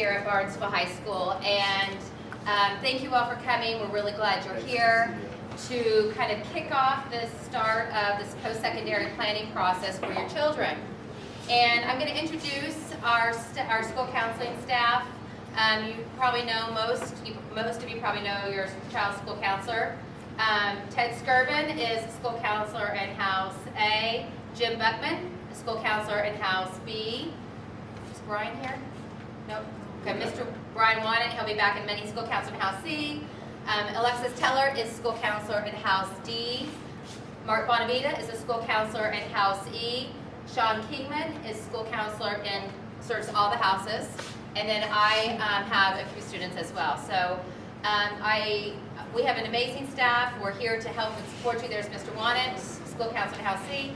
Here at Barnstable High School, and thank you all for coming. We're really glad you're here to kind of kick off the start of this post-secondary planning process for your children. And I'm going to introduce our school counseling staff. You probably know most of you probably know your child's school counselor. Ted Skirvin is school counselor in House A. Jim Buckman, school counselor in House B. Is Brian here? Nope. Okay, Mr. Brian Wannett, he'll be back in many, school counselor in House C. Alexis Teller is school counselor in House D. Mark Bonavita is a school counselor in House E. Sean Kingman is school counselor in serves all the houses. And then I have a few students as well. So we have an amazing staff. We're here to help and support you. There's Mr. Wannett, school counselor in House C.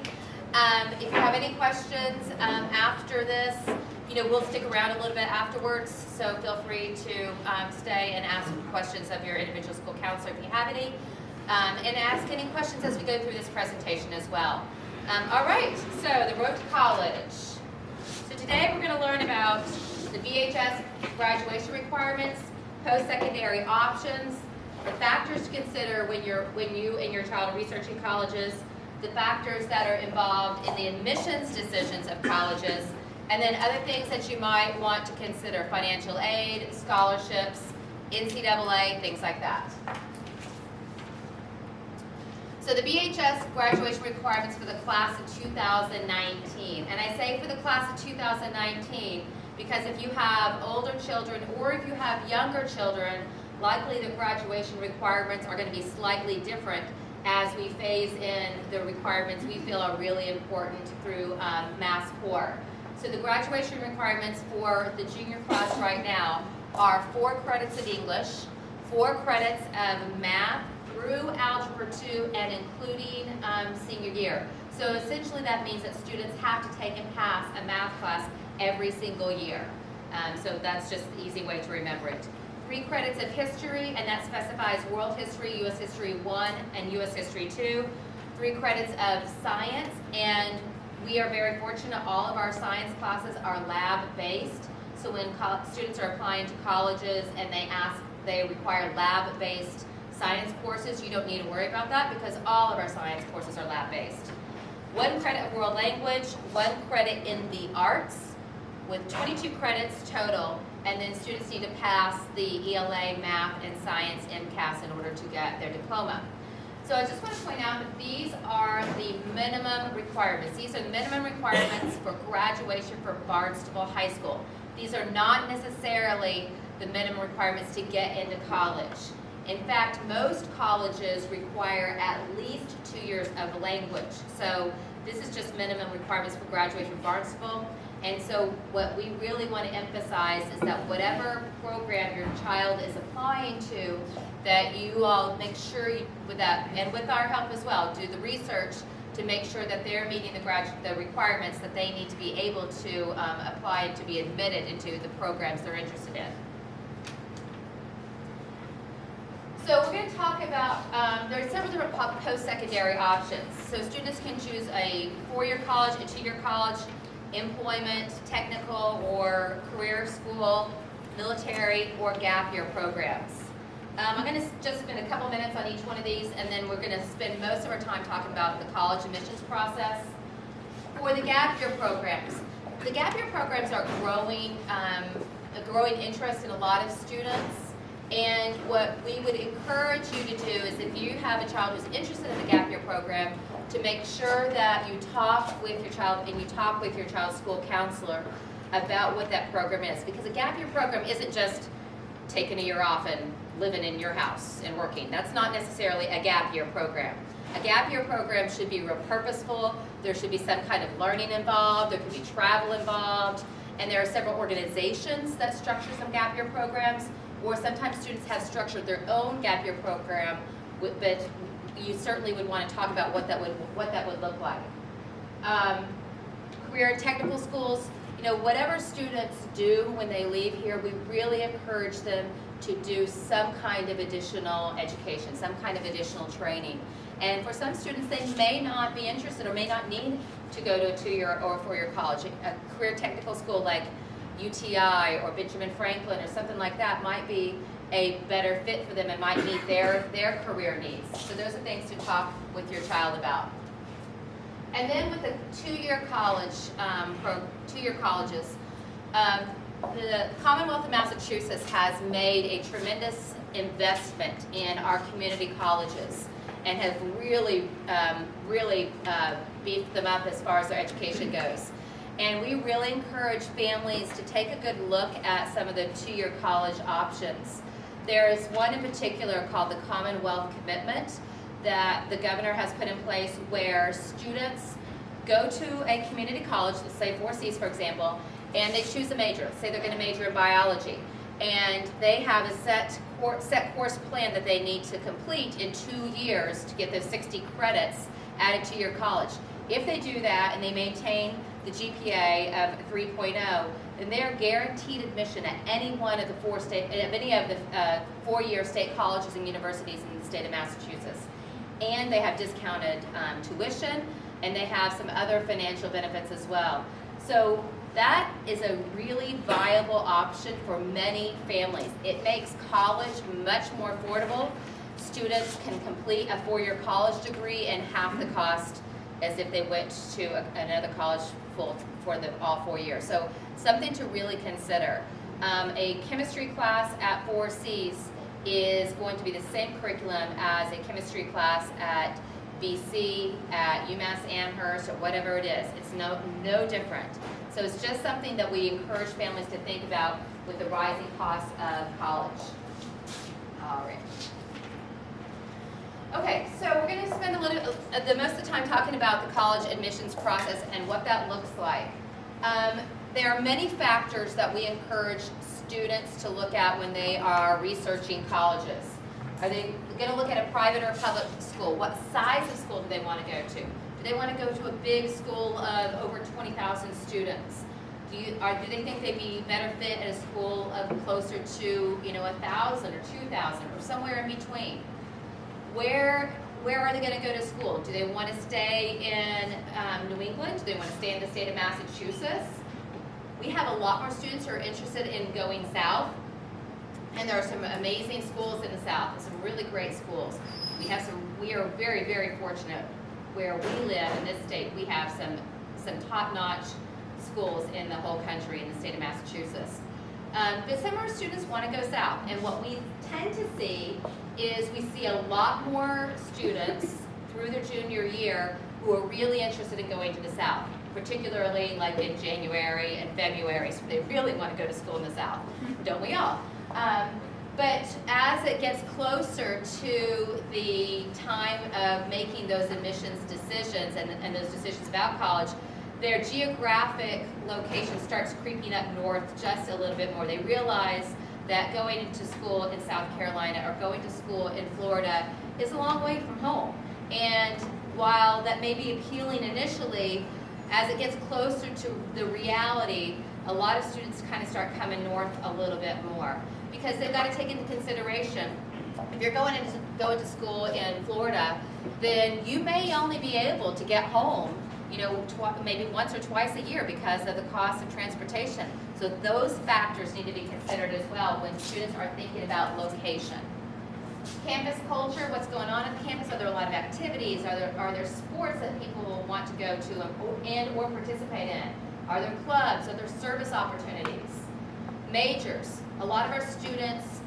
If you have any questions after this, we'll stick around a little bit afterwards, so feel free to stay and ask questions of your individual school counselor if you have any, and ask any questions as we go through this presentation as well. All right, so the road to college. So today we're going to learn about the BHS graduation requirements, post-secondary options, the factors to consider when you and your child are researching colleges, the factors that are involved in the admissions decisions of colleges, and then other things that you might want to consider: financial aid, scholarships, NCAA, things like that. So the BHS graduation requirements for the class of 2019. And I say for the class of 2019 because if you have older children or if you have younger children, likely the graduation requirements are going to be slightly different as we phase in the requirements we feel are really important through Mass Core. So the graduation requirements for the junior class right now are 4 credits of English, 4 credits of math through Algebra 2 and including senior year. So essentially that means that students have to take and pass a math class every single year. So that's just the easy way to remember it. 3 credits of history, and that specifies world history, U.S. history 1 and U.S. history 2. 3 credits of science, and we are very fortunate all of our science classes are lab-based. So when students are applying to colleges and they require lab-based science courses, you don't need to worry about that because all of our science courses are lab-based. 1 credit of world language, 1 credit in the arts, with 22 credits total, and then students need to pass the ELA, math, and science MCAS in order to get their diploma. So I just want to point out that these are the minimum requirements. These are the minimum requirements for graduation for Barnstable High School. These are not necessarily the minimum requirements to get into college. In fact, most colleges require at least 2 years of language. So this is just minimum requirements for graduation from Barnstable. And so what we really want to emphasize is that whatever program your child is applying to, that you all make sure with that, and with our help as well, do the research to make sure that they're meeting the requirements that they need to be able to apply to be admitted into the programs they're interested in. So we're going to talk about, there are several different post-secondary options. So students can choose a 4-year college, a 2-year college, employment, technical, or career school, military, or gap year programs. I'm going to just spend a couple minutes on each one of these, and then we're going to spend most of our time talking about the college admissions process. For the gap year programs are growing, a growing interest in a lot of students. And what we would encourage you to do is if you have a child who's interested in the gap year program, to make sure that you talk with your child and you talk with your child's school counselor about what that program is. Because a gap year program isn't just taking a year off and living in your house and working. That's not necessarily a gap year program. A gap year program should be real purposeful. There should be some kind of learning involved. There could be travel involved. And there are several organizations that structure some gap year programs. Or sometimes students have structured their own gap year program, but you certainly would want to talk about what that would look like. Career and technical schools, whatever students do when they leave here, we really encourage them to do some kind of additional education, some kind of additional training. And for some students, they may not be interested or may not need to go to a 2-year or 4-year college. A career technical school like UTI or Benjamin Franklin or something like that might be a better fit for them and might meet their career needs. So those are things to talk with your child about. And then with the two-year colleges, the Commonwealth of Massachusetts has made a tremendous investment in our community colleges and have really beefed them up as far as their education goes. And we really encourage families to take a good look at some of the two-year college options. There is one in particular called the Commonwealth Commitment that the governor has put in place where students go to a community college, let's say 4Cs for example, and they choose a major. Say they're going to major in biology. And they have a set course plan that they need to complete in 2 years to get those 60 credits added to your college. If they do that and they maintain the GPA of 3.0, then they're guaranteed admission at any one of the four-year state colleges and universities in the state of Massachusetts. And they have discounted tuition, and they have some other financial benefits as well. So that is a really viable option for many families. It makes college much more affordable. Students can complete a four-year college degree in half the cost as if they went to another college for all 4 years. So something to really consider. A chemistry class at 4Cs is going to be the same curriculum as a chemistry class at BC, at UMass Amherst, or whatever it is. It's no different. So it's just something that we encourage families to think about with the rising costs of college. All right. Okay, so we're going to spend the most of the time talking about the college admissions process and what that looks like. There are many factors that we encourage students to look at when they are researching colleges. Are they going to look at a private or a public school? What size of school do they want to go to? Do they want to go to a big school of over 20,000 students? Do they think they'd be better fit at a school of closer to 1,000 or 2,000 or somewhere in between? Where are they going to go to school? Do they want to stay in New England? Do they want to stay in the state of Massachusetts? We have a lot more students who are interested in going south, and there are some amazing schools in the south, some really great schools. We are very, very fortunate where we live in this state. We have some top-notch schools in the whole country in the state of Massachusetts. But some of our students want to go south, and what we tend to see is we see a lot more students through their junior year who are really interested in going to the south, particularly like in January and February, so they really want to go to school in the south, don't we all? But as it gets closer to the time of making those admissions decisions and those decisions about college, their geographic location starts creeping up north just a little bit more. They realize that going into school in South Carolina or going to school in Florida is a long way from home. And while that may be appealing initially, as it gets closer to the reality, a lot of students kind of start coming north a little bit more because they've got to take into consideration, if you're going to school in Florida, then you may only be able to get home maybe once or twice a year because of the cost of transportation. So those factors need to be considered as well when students are thinking about location. Campus culture, what's going on at the campus? Are there a lot of activities? Are there sports that people will want to go to or participate in? Are there clubs? Are there service opportunities? Majors. A lot of our students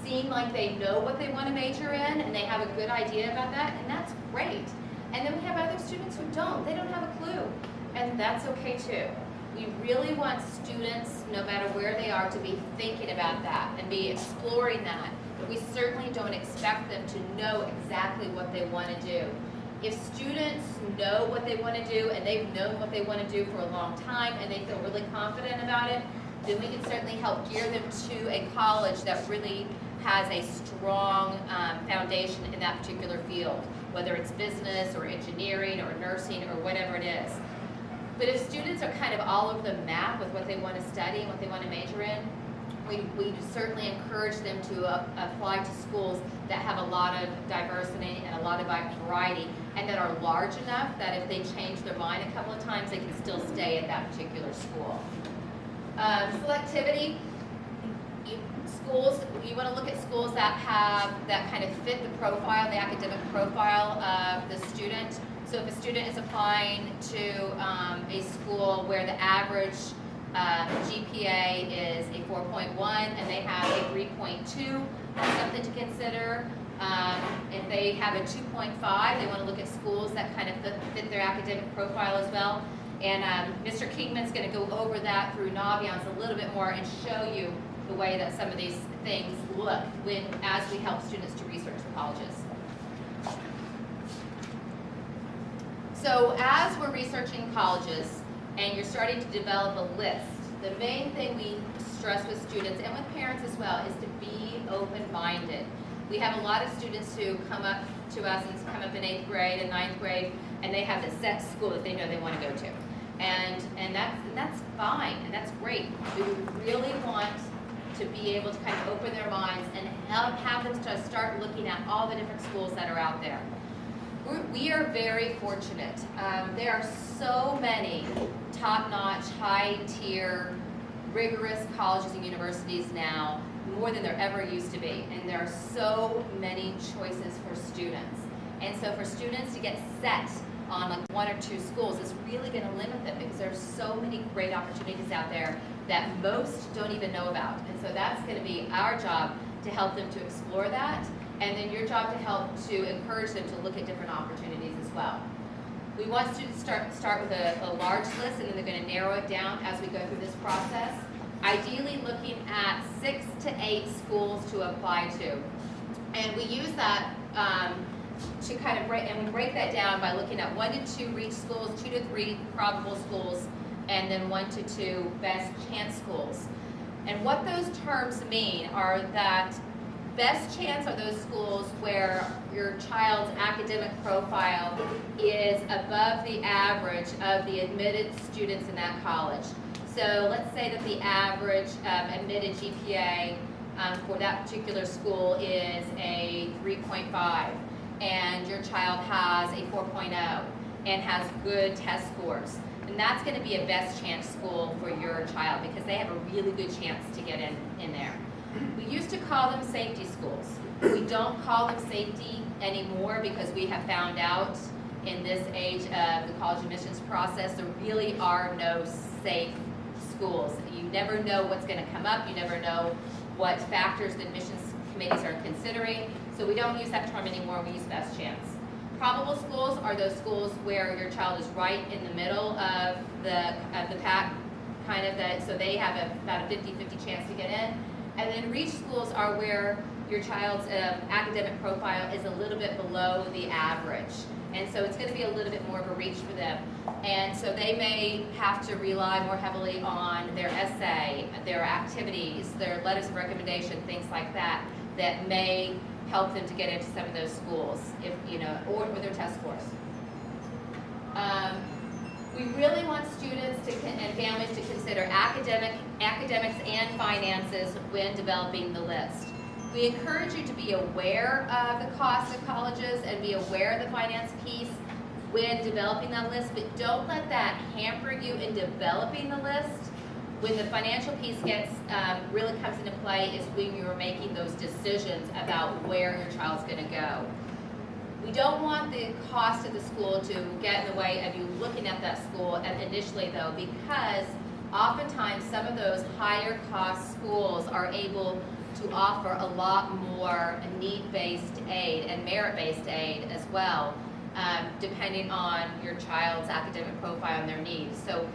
seem like they know what they want to major in and they have a good idea about that, and that's great. And then we have other students who don't. They don't have a clue, and that's okay too. We really want students, no matter where they are, to be thinking about that and be exploring that. But we certainly don't expect them to know exactly what they want to do. If students know what they want to do and they've known what they want to do for a long time and they feel really confident about it, then we can certainly help gear them to a college that really has a strong foundation in that particular field, whether it's business or engineering or nursing or whatever it is. But if students are kind of all over the map with what they want to study and what they want to major in, we certainly encourage them to apply to schools that have a lot of diversity and a lot of variety and that are large enough that if they change their mind a couple of times, they can still stay at that particular school. Selectivity. Schools, you want to look at schools that kind of fit the profile, the academic profile of the student. So if a student is applying to a school where the average GPA is a 4.1 and they have a 3.2, that's something to consider. If they have a 2.5, they want to look at schools that kind of fit their academic profile as well. And Mr. Kingman's going to go over that through Naviance a little bit more and show you the way that some of these things look as we help students to research the colleges. So as we're researching colleges and you're starting to develop a list, the main thing we stress with students and with parents as well is to be open-minded. We have a lot of students who come up to us and come up in 8th grade and 9th grade and they have a set school that they know they want to go to. And that's fine and that's great. We really want to be able to kind of open their minds and have them to start looking at all the different schools that are out there. We are very fortunate. There are so many top-notch, high-tier, rigorous colleges and universities now, more than there ever used to be. And there are so many choices for students. And so for students to get set on like 1 or 2 schools is really going to limit them because there's so many great opportunities out there that most don't even know about. And so that's going to be our job to help them to explore that, and then your job to help to encourage them to look at different opportunities as well. We want students to start with a large list, and then they're going to narrow it down as we go through this process. Ideally looking at 6 to 8 schools to apply to. And we use that to kind of break that down by looking at 1 to 2 reach schools, 2 to 3 probable schools, and then 1 to 2 best chance schools. And what those terms mean are that best chance are those schools where your child's academic profile is above the average of the admitted students in that college. So let's say that the average admitted GPA for that particular school is a 3.5, and your child has a 4.0 and has good test scores. And that's going to be a best chance school for your child because they have a really good chance to get in there. We used to call them safety schools. We don't call them safety anymore because we have found out in this age of the college admissions process there really are no safe schools. You never know what's going to come up. You never know what factors the admissions committees are considering. So we don't use that term anymore. We use best chance. Probable schools are those schools where your child is right in the middle of the pack, so they have about a 50-50 chance to get in. And then reach schools are where your child's academic profile is a little bit below the average. And so it's going to be a little bit more of a reach for them. And so they may have to rely more heavily on their essay, their activities, their letters of recommendation, things like that, that may help them to get into some of those schools, or with their test scores. We really want students and families to consider academics and finances when developing the list. We encourage you to be aware of the cost of colleges and be aware of the finance piece when developing that list, but don't let that hamper you in developing the list. When the financial piece really comes into play is when you're making those decisions about where your child's going to go. We don't want the cost of the school to get in the way of you looking at that school initially though, because oftentimes some of those higher cost schools are able to offer a lot more need-based aid and merit-based aid as well, depending on your child's academic profile and their needs. So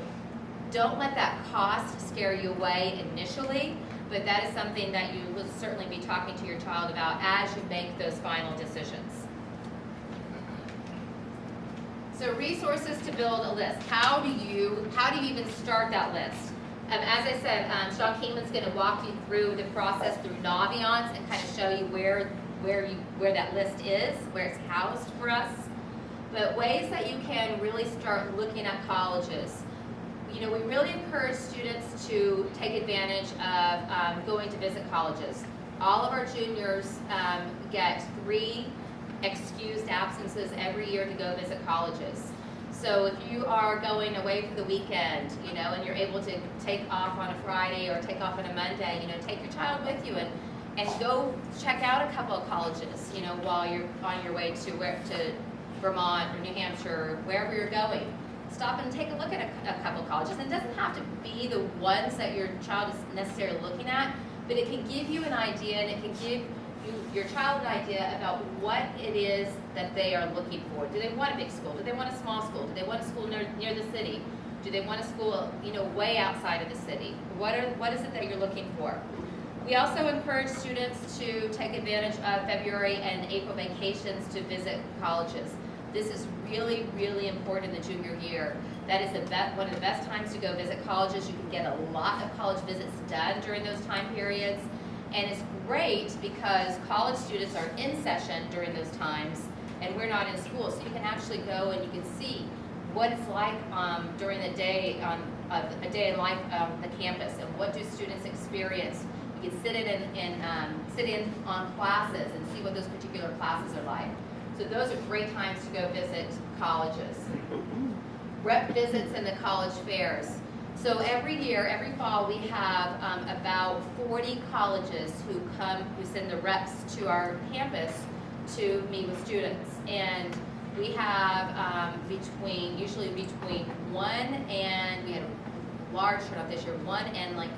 don't let that cost scare you away initially, but that is something that you will certainly be talking to your child about as you make those final decisions. So resources to build a list. How do you even start that list? As I said, Sean Keeneland's going to walk you through the process through Naviance and kind of show you where that list is, where it's housed for us. But ways that you can really start looking at colleges. We really encourage students to take advantage of going to visit colleges. All of our juniors get 3 excused absences every year to go visit colleges. So if you are going away for the weekend, you know, and you're able to take off on a Friday or take off on a Monday, you know, take your child with you and go check out a couple of colleges, you know, while you're on your way to Vermont or New Hampshire, or wherever you're going. Stop and take a look at a couple of colleges. And it doesn't have to be the ones that your child is necessarily looking at, but it can give you an idea, and it can give your child an idea about what it is that they are looking for. Do they want a big school? Do they want a small school? Do they want a school near the city? Do they want a school, you know, way outside of the city? What is it that you're looking for? We also encourage students to take advantage of February and April vacations to visit colleges. This is really, really important in the junior year. That is one of the best times to go visit colleges. You can get a lot of college visits done during those time periods. And it's great because college students are in session during those times, and we're not in school. So you can actually go and you can see what it's like during the day, a day in life on the campus, and what do students experience. You can sit in on classes and see what those particular classes are like. So those are great times to go visit colleges. Rep visits and the college fairs. So every year, every fall, we have about 40 colleges who send the reps to our campus to meet with students. And we have usually between 1 and, we had a large turnout this year, 1 and like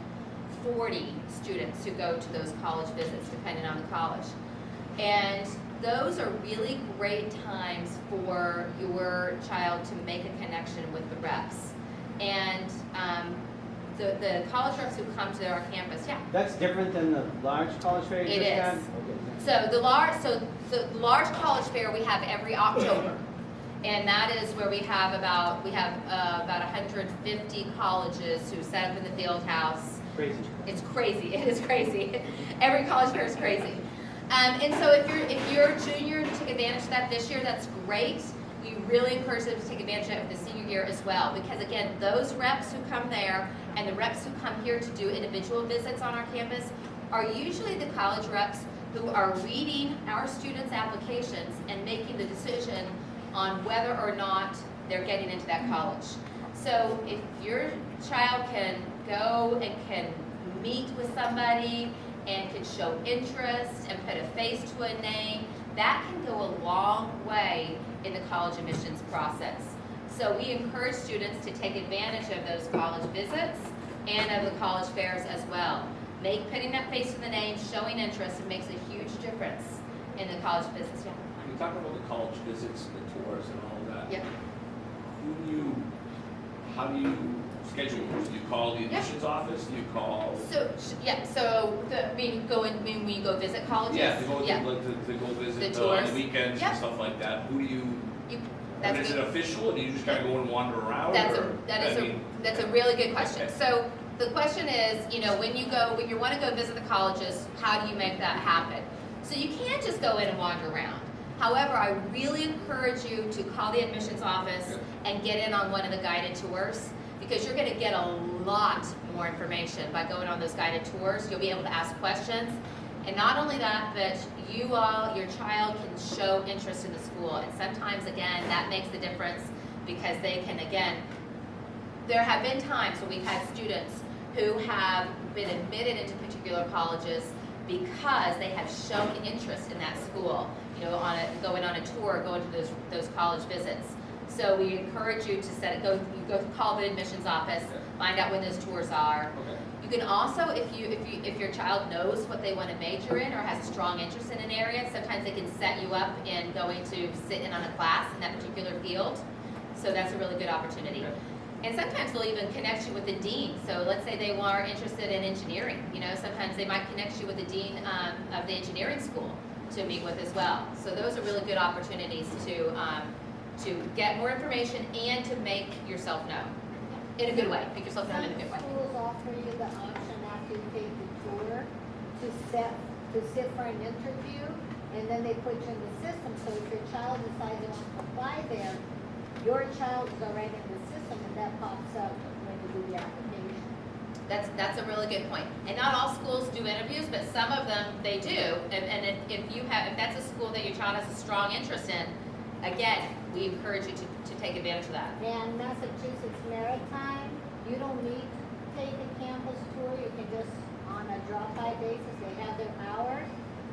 40 students who go to those college visits, depending on the college. And those are really great times for your child to make a connection with the reps. And the college reps who come to our campus, yeah. That's different than the large college fair you just had? Okay. So the large college fair we have every October. And that is where we have about 150 colleges who set up in the field house. Crazy. It's crazy. It is crazy. Every college fair is crazy. And so if your junior took advantage of that this year, that's great. We really encourage them to take advantage of it the senior year as well, because again, those reps who come there and the reps who come here to do individual visits on our campus are usually the college reps who are reading our students' applications and making the decision on whether or not they're getting into that college. So if your child can go and can meet with somebody and can show interest and put a face to a name, that can go a long way in the college admissions process. So we encourage students to take advantage of those college visits and of the college fairs as well. Putting that face to the name, showing interest, it makes a huge difference in the college visits. Yeah. You talk about the college visits, the tours, and all of that. Yeah. How do you schedule those? Do you call the admissions office? Do you call? When you go visit colleges? Yeah, to go visit on the weekends and stuff like that. Who do you? Is it official, and you just kind of go and wander around? That's a really good question. Okay. So the question is, you know, when you want to go visit the colleges, how do you make that happen? So you can't just go in and wander around. However, I really encourage you to call the admissions office and get in on one of the guided tours, because you're going to get a lot more information by going on those guided tours. You'll be able to ask questions. And not only that, but your child can show interest in the school. And sometimes, again, that makes the difference, because they can, again, there have been times when we've had students who have been admitted into particular colleges because they have shown interest in that school, you know, going on a tour, going to those college visits. So we encourage you to go call the admissions office, find out when those tours are. Okay. You can also, if your child knows what they want to major in or has a strong interest in an area, sometimes they can set you up in going to sit in on a class in that particular field. So that's a really good opportunity. Okay. And sometimes they'll even connect you with the dean. So let's say they are interested in engineering. You know, sometimes they might connect you with the dean of the engineering school to meet with as well. So those are really good opportunities to get more information and to make yourself known in a good way. Make yourself known in a good way. Schools offer you the option after you take the tour to sit for an interview, and then they put you in the system. So if your child decides they want to apply there, your child is already in the system, and that pops up when you do the application. That's a really good point. And not all schools do interviews, but some of them they do. And if that's a school that your child has a strong interest in, again, we encourage you to take advantage of that. And Massachusetts Maritime, you don't need to take a campus tour, you can just, on a drop-by basis, they have their hours.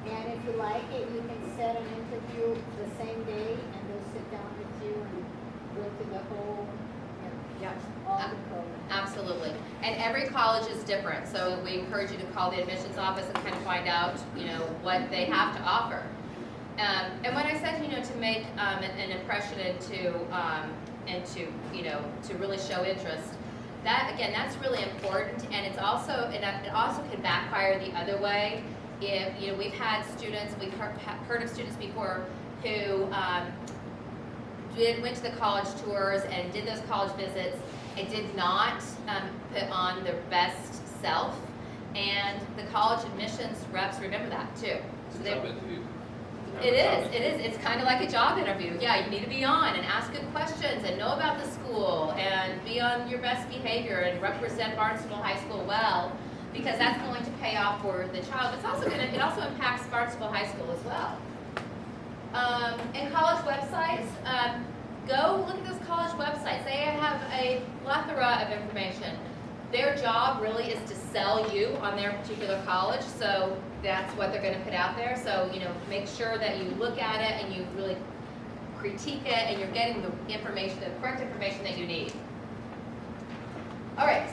And if you like it, you can set an interview the same day, and they'll sit down with you and go through the whole, Yep. all the program. Absolutely. And every college is different, so we encourage you to call the admissions office and kind of find out, what they have to offer. And when I said, to make an impression and to really show interest, that again, that's really important, and it also can backfire the other way. If we've had students, we've heard of students before who went to the college tours and did those college visits and did not put on their best self, and the college admissions reps remember that too. It's a job interview. It is. It's kind of like a job interview. Yeah, you need to be on and ask good questions and know about the school and be on your best behavior and represent Barnstable High School well, because that's going to pay off for the child. It also impacts Barnstable High School as well. And college websites, go look at those college websites. They have a plethora of information. Their job really is to sell you on their particular college, so that's what they're going to put out there. So, make sure that you look at it and you really critique it and you're getting the information, the correct information that you need. All right,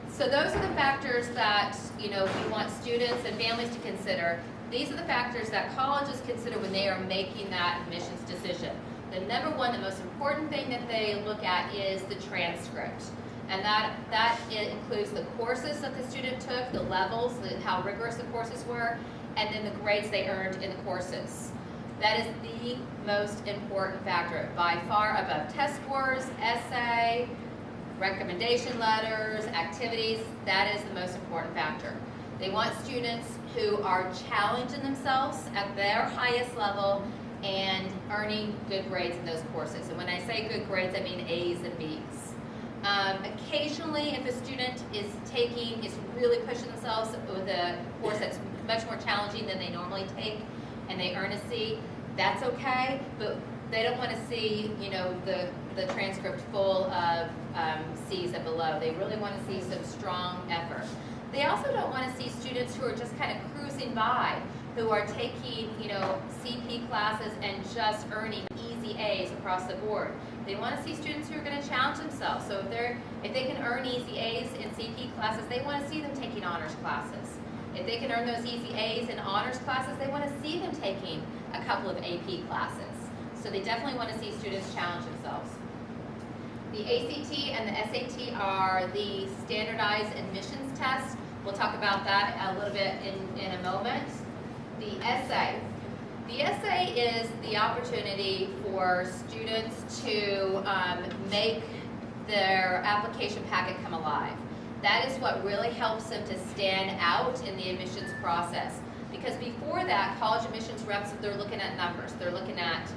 so those are the factors that, we want students and families to consider. These are the factors that colleges consider when they are making that admissions decision. The number one, the most important thing that they look at is the transcript. And that includes the courses that the student took, the levels, how rigorous the courses were, and then the grades they earned in the courses. That is the most important factor, by far above test scores, essay, recommendation letters, activities. That is the most important factor. They want students who are challenging themselves at their highest level and earning good grades in those courses. And when I say good grades, I mean A's and B's. Occasionally, if a student is really pushing themselves with a course that's much more challenging than they normally take, and they earn a C, that's okay, but they don't want to see, the transcript full of C's and below. They really want to see some strong effort. They also don't want to see students who are just kind of cruising by, who are taking, CP classes and just earning easy A's across the board. They want to see students who are going to challenge themselves. So if they can earn easy A's in CP classes, they want to see them taking honors classes. If they can earn those easy A's in honors classes, they want to see them taking a couple of AP classes. So they definitely want to see students challenge themselves. The ACT and the SAT are the standardized admissions tests. We'll talk about that a little bit in a moment. The essay. The essay is the opportunity for students to make their application packet come alive. That is what really helps them to stand out in the admissions process. Because before that, college admissions reps, they're looking at numbers. They're looking at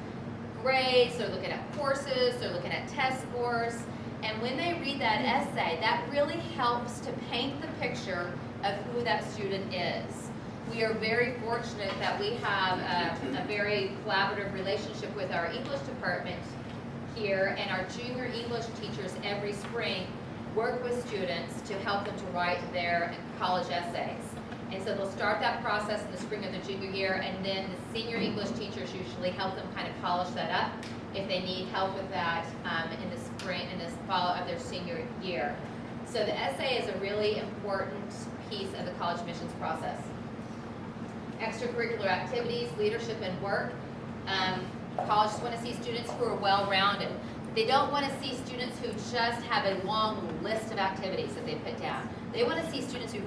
grades, they're looking at courses, they're looking at test scores. And when they read that essay, that really helps to paint the picture of who that student is. We are very fortunate that we have a very collaborative relationship with our English department here, and our junior English teachers every spring work with students to help them to write their college essays. And so they'll start that process in the spring of the junior year, and then the senior English teachers usually help them kind of polish that up if they need help with that in the spring, in the fall of their senior year. So the essay is a really important piece of the college admissions process. Extracurricular activities, leadership and work. Colleges want to see students who are well-rounded. They don't want to see students who just have a long list of activities that they put down. They want to see students who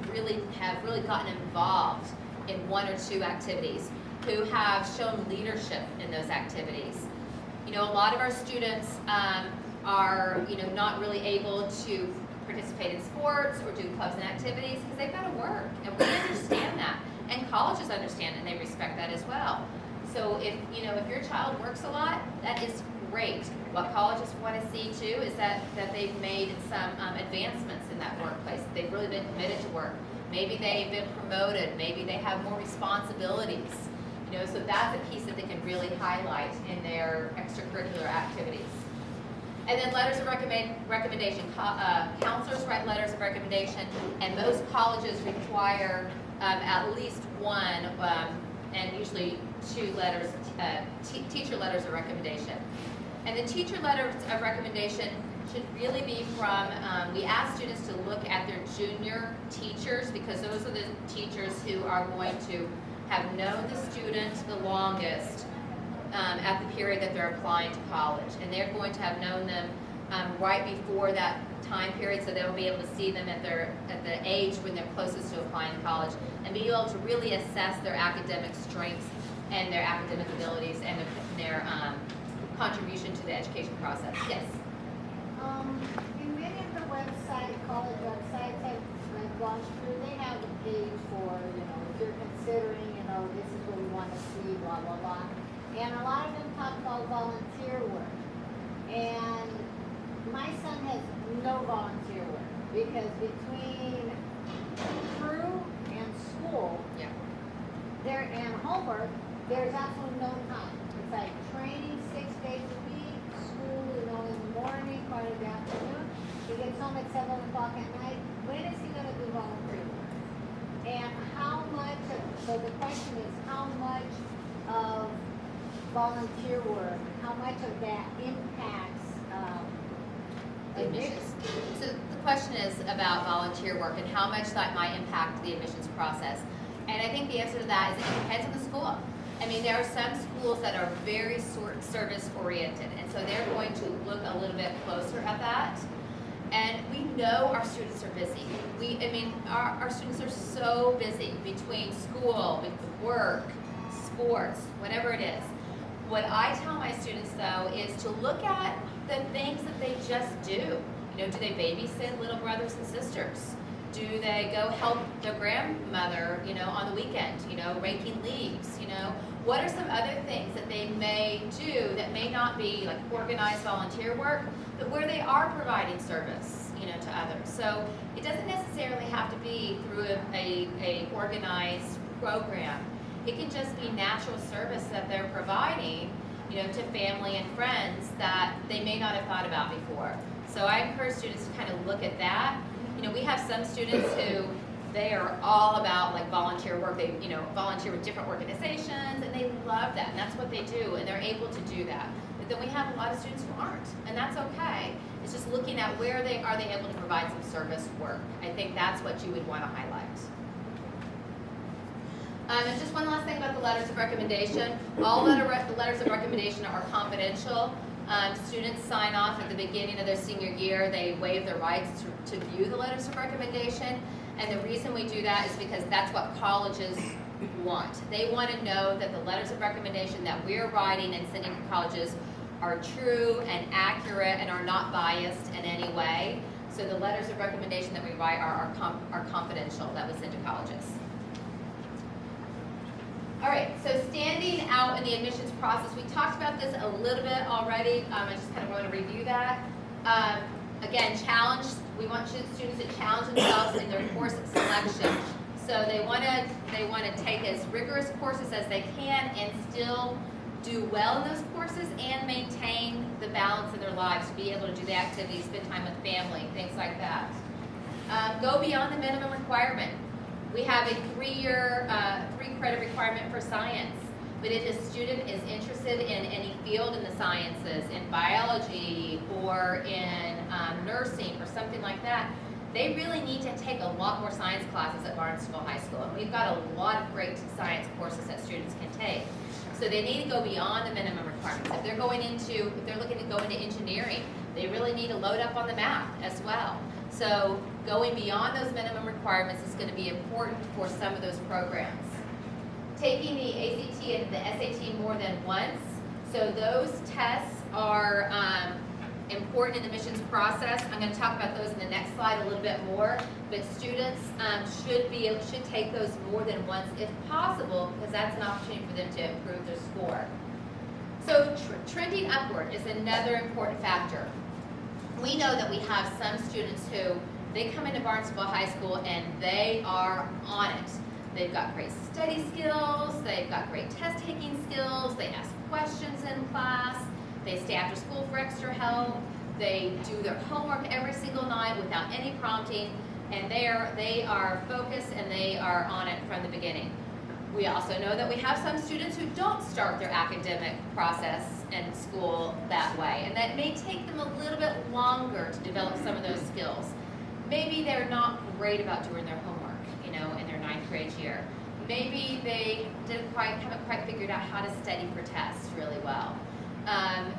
have really gotten involved in one or two activities, who have shown leadership in those activities. A lot of our students are not really able to participate in sports or do clubs and activities because they've got to work, and we understand that. And colleges understand and they respect that as well. So if your child works a lot, that is great. What colleges want to see too is that they've made some advancements in that workplace. They've really been committed to work. Maybe they've been promoted. Maybe they have more responsibilities. so that's a piece that they can really highlight in their extracurricular activities. And then letters of recommendation. Counselors write letters of recommendation, and most colleges require at least one, and usually 2 letters, teacher letters of recommendation. And the teacher letters of recommendation should really be from, we ask students to look at their junior teachers, because those are the teachers who are going to have known the student the longest at the period that they're applying to college. And they're going to have known them right before that time period, so they'll be able to see them at the age when they're closest to applying to college, and be able to really assess their academic strengths and their academic abilities and their contribution to the education process. Yes? In many of the college websites I've gone through, they have a page for, if you're considering, this is what we want to see, blah, blah, blah. And a lot of them talk about volunteer work. And my son has no volunteer work, because between crew and school, and homework, there's absolutely no time. It's like training 6 days a week, school, in the morning, part of the afternoon. He gets home at 7 o'clock at night. When is he going to do volunteer work? And how much so the question is, how much of volunteer work, how much of that impacts admissions? So the question is about volunteer work and how much that might impact the admissions process. And I think the answer to that is it depends on the school. I mean, there are some schools that are very service oriented, and so they're going to look a little bit closer at that. And we know our students are busy. Our students are so busy between school, work, sports, whatever it is. What I tell my students, though, is to look at the things that they just do. Do they babysit little brothers and sisters? Do they go help their grandmother, on the weekend, raking leaves, What are some other things that they may do that may not be like organized volunteer work, but where they are providing service, to others? So it doesn't necessarily have to be through a organized program. It can just be natural service that they're providing, to family and friends that they may not have thought about before. So I encourage students to kind of look at that. We have some students who they are all about like volunteer work. They, volunteer with different organizations, and they love that, and that's what they do, and they're able to do that. But then we have a lot of students who aren't, and that's okay. It's just looking at where are they able to provide some service work. I think that's what you would want to highlight. And just one last thing about the letters of recommendation. All the letters of recommendation are confidential. Students sign off at the beginning of their senior year. They waive their rights to view the letters of recommendation. And the reason we do that is because that's what colleges want. They want to know that the letters of recommendation that we're writing and sending to colleges are true and accurate and are not biased in any way. So the letters of recommendation that we write are confidential that we send to colleges. All right, so standing out in the admissions process, we talked about this a little bit already. I just kind of want to review that. Again, we want students to challenge themselves in their course selection. So they want to take as rigorous courses as they can and still do well in those courses and maintain the balance in their lives, be able to do the activities, spend time with family, things like that. Go beyond the minimum requirement. We have a 3-year, 3-credit requirement for science, but if a student is interested in any field in the sciences, in biology or in nursing or something like that, they really need to take a lot more science classes at Barnstable High School. And we've got a lot of great science courses that students can take. So they need to go beyond the minimum requirements. If they're looking to go into engineering, they really need to load up on the math as well. So going beyond those minimum requirements is going to be important for some of those programs. Taking the ACT and the SAT more than once. So those tests are important in the admissions process. I'm going to talk about those in the next slide a little bit more. But students should take those more than once if possible, because that's an opportunity for them to improve their score. So trending upward is another important factor. We know that we have some students who, they come into Barnstable High School and they are on it. They've got great study skills, they've got great test taking skills, they ask questions in class, they stay after school for extra help, they do their homework every single night without any prompting, and they are focused and they are on it from the beginning. We also know that we have some students who don't start their academic process in school that way, and that may take them a little bit longer to develop some of those skills. Maybe they're not great about doing their homework, you know, in their 9th grade year. Maybe they haven't quite figured out how to study for tests really well.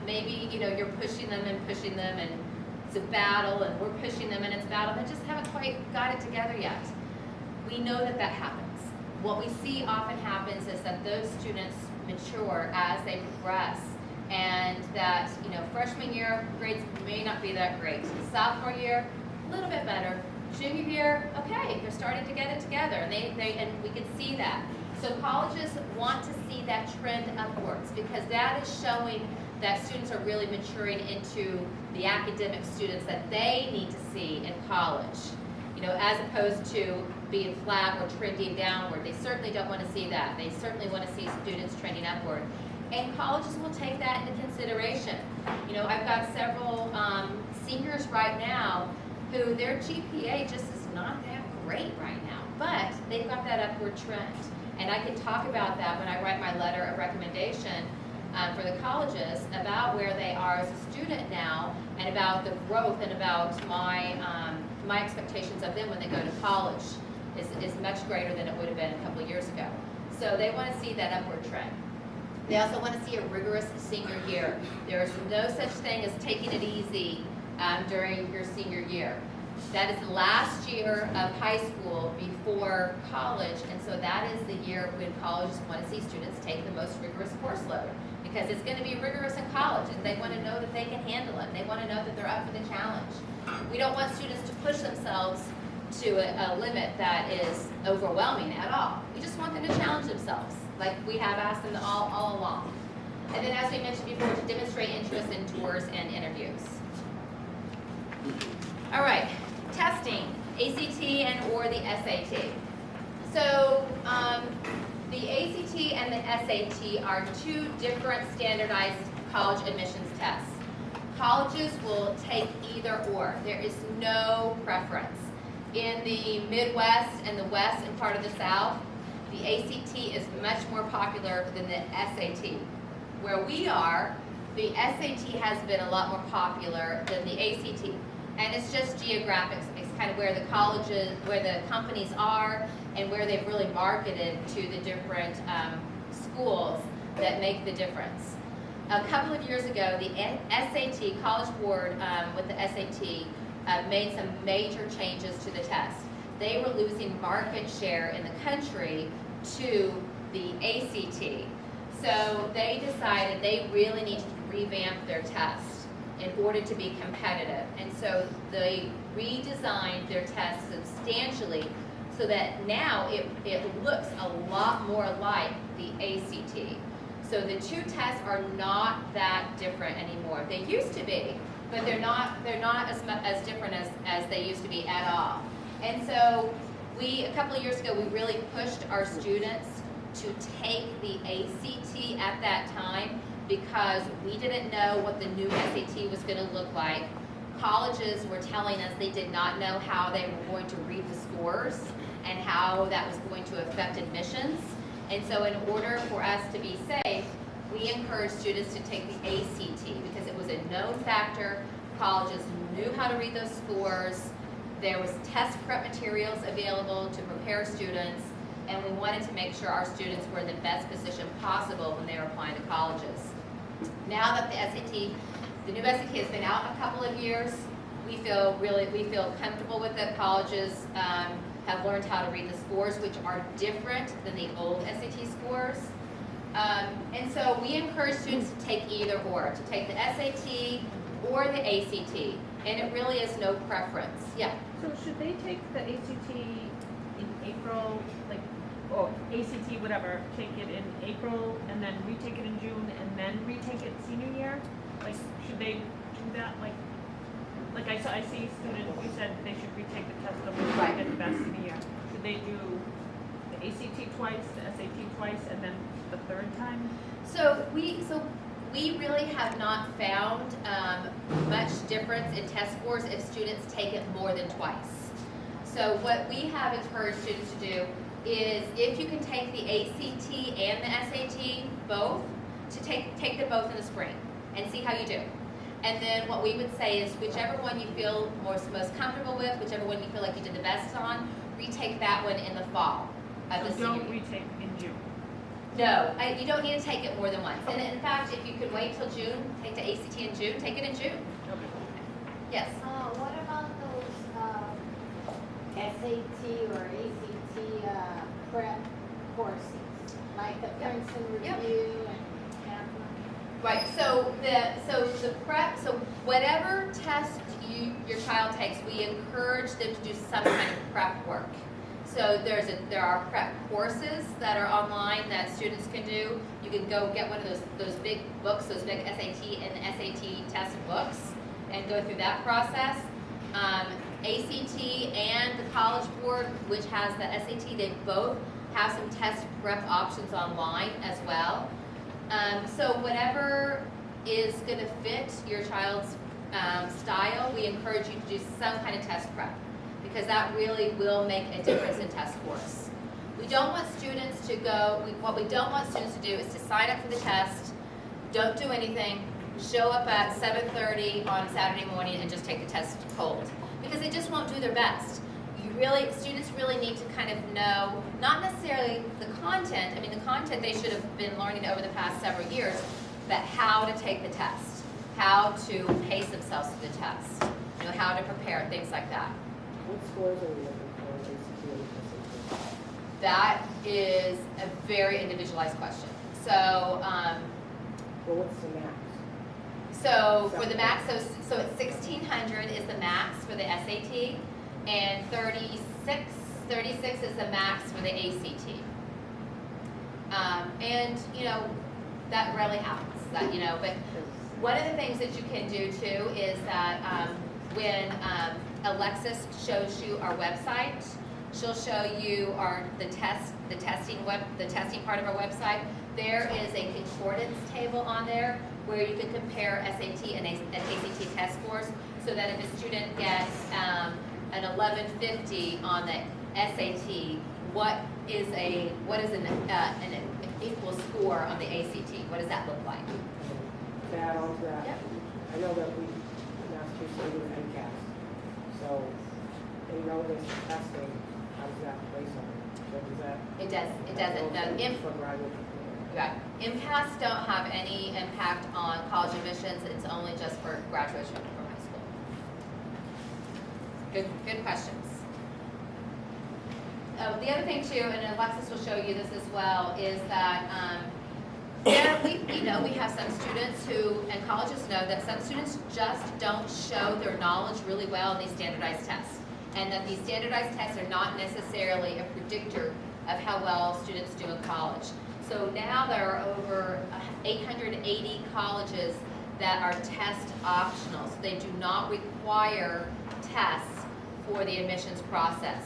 Maybe, you know, you're pushing them, and it's a battle, and we're pushing them, and it's a battle, and they just haven't quite got it together yet. We know that that happens. What we see often happens is that those students mature as they progress, and that, you know, freshman year grades may not be that great. Sophomore year, a little bit better. Junior year, okay, they're starting to get it together, and and we can see that. So colleges want to see that trend upwards, because that is showing that students are really maturing into the academic students that they need to see in college. You know, as opposed to being flat or trending downward. They certainly don't want to see that. They certainly want to see students trending upward. And colleges will take that into consideration. You know, I've got several seniors right now who their GPA just is not that great right now, but they've got that upward trend. And I can talk about that when I write my letter of recommendation for the colleges about where they are as a student now, and about the growth, and about my expectations of them when they go to college is much greater than it would have been a couple of years ago. So they want to see that upward trend. They also want to see a rigorous senior year. There is no such thing as taking it easy during your senior year. That is the last year of high school before college, and so that is the year when colleges want to see students take the most rigorous course load, because it's going to be rigorous in college, and they want to know that they can handle it. They want to know that they're up for the challenge. We don't want students to push themselves to a limit that is overwhelming at all. We just want them to challenge themselves, like we have asked them all along. And then, as we mentioned before, to demonstrate interest in tours and interviews. All right, testing, ACT and or the SAT. So the ACT and the SAT are two different standardized college admissions tests. Colleges will take either or. There is no preference. In the Midwest and the West and part of the South, the ACT is much more popular than the SAT. Where we are, the SAT has been a lot more popular than the ACT. And it's just geographics. It's kind of where the colleges, where the companies are, and where they've really marketed to the different schools that make the difference. A couple of years ago, the SAT, College Board with the SAT, made some major changes to the test. They were losing market share in the country to the ACT. So they decided they really need to revamp their test in order to be competitive. And so they redesigned their test substantially so that now it looks a lot more like the ACT. So the two tests are not that different anymore. They used to be, but they're not as different as they used to be at all. And so a couple of years ago, we really pushed our students to take the ACT at that time, because we didn't know what the new SAT was going to look like. Colleges were telling us they did not know how they were going to read the scores and how that was going to affect admissions. And so in order for us to be safe, we encouraged students to take the ACT because it was a known factor. Colleges knew how to read those scores. There was test prep materials available to prepare students, and we wanted to make sure our students were in the best position possible when they were applying to colleges. Now that the new SAT has been out a couple of years, we feel comfortable with it. Colleges have learned how to read the scores, which are different than the old SAT scores. And so we encourage students to take either or, to take the SAT or the ACT, and it really is no preference. Yeah? So should they take the ACT in April, like, or ACT, whatever, take it in April and then retake it in June and then retake it senior year? Like, should they do that? Like I see students, you said they should retake the test of Right. get the best senior year. Should they do the ACT twice, the SAT twice, and then the third time? So we really have not found much difference in test scores if students take it more than twice. So what we have encouraged students to do is if you can take the ACT and the SAT both, to take them both in the spring and see how you do. And then what we would say is whichever one you feel most comfortable with, whichever one you feel like you did the best on, retake that one in the fall of the So senior don't year. retake in June. No, you don't need to take it more than once. And in fact, if you could wait till June, take the ACT in June, take it in June. Okay. Yes. What about those, SAT or ACT, prep courses? Like the Princeton Yep. Review and Kaplan? Right, so the prep, so whatever test your child takes, we encourage them to do some kind of prep work. So there are prep courses that are online that students can do. You can go get one of those big books, those big SAT and SAT test books, and go through that process. ACT and the College Board, which has the SAT, they both have some test prep options online as well. So whatever is going to fit your child's style, we encourage you to do some kind of test prep, because that really will make a difference in test scores. We don't want students to what we don't want students to do is to sign up for the test, don't do anything, show up at 7:30 on Saturday morning and just take the test cold, because they just won't do their best. Students really need to kind of know, not necessarily the content, I mean the content they should have been learning over the past several years, but how to take the test, how to pace themselves for the test, how to prepare, things like that. What scores are we looking for in ACT and SAT? That is a very individualized question. So, Well, what's the max? so for the max, so it's 1600 is the max for the SAT, and 36 is the max for the ACT. And that rarely happens. But one of the things that you can do too is that when Alexis shows you our website, she'll show you the testing part of our website. There is a concordance table on there where you can compare SAT and ACT test scores, so that if a student gets an 1150 on the SAT, what is an equal score on the ACT? What does that look like? To add on to that, Yep. I know that we, in Massachusetts, we do MCAS. So, in relevance to testing, how does that place on it? So does that? It doesn't. No, For graduate. Right. MCAS don't have any impact on college admissions. It's only just for graduation from high school. Good questions. The other thing too, and Alexis will show you this as well, is that we have some students who, and colleges know that some students just don't show their knowledge really well in these standardized tests, and that these standardized tests are not necessarily a predictor of how well students do in college. So now there are over 880 colleges that are test optional, so they do not require tests for the admissions process.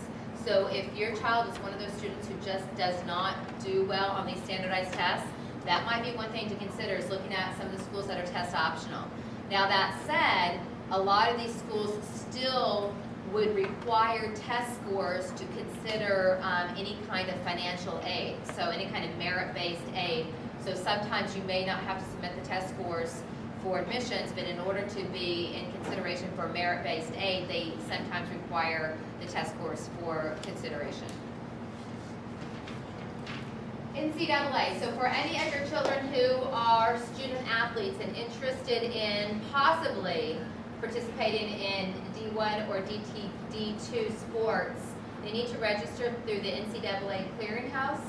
So if your child is one of those students who just does not do well on these standardized tests, that might be one thing to consider, is looking at some of the schools that are test optional. Now that said, a lot of these schools still would require test scores to consider any kind of financial aid, so any kind of merit-based aid. So sometimes you may not have to submit the test scores for admissions, but in order to be in consideration for merit-based aid, they sometimes require the test scores for consideration. NCAA, so for any of your children who are student athletes and interested in possibly participating in D1 or D2 sports, they need to register through the NCAA clearinghouse,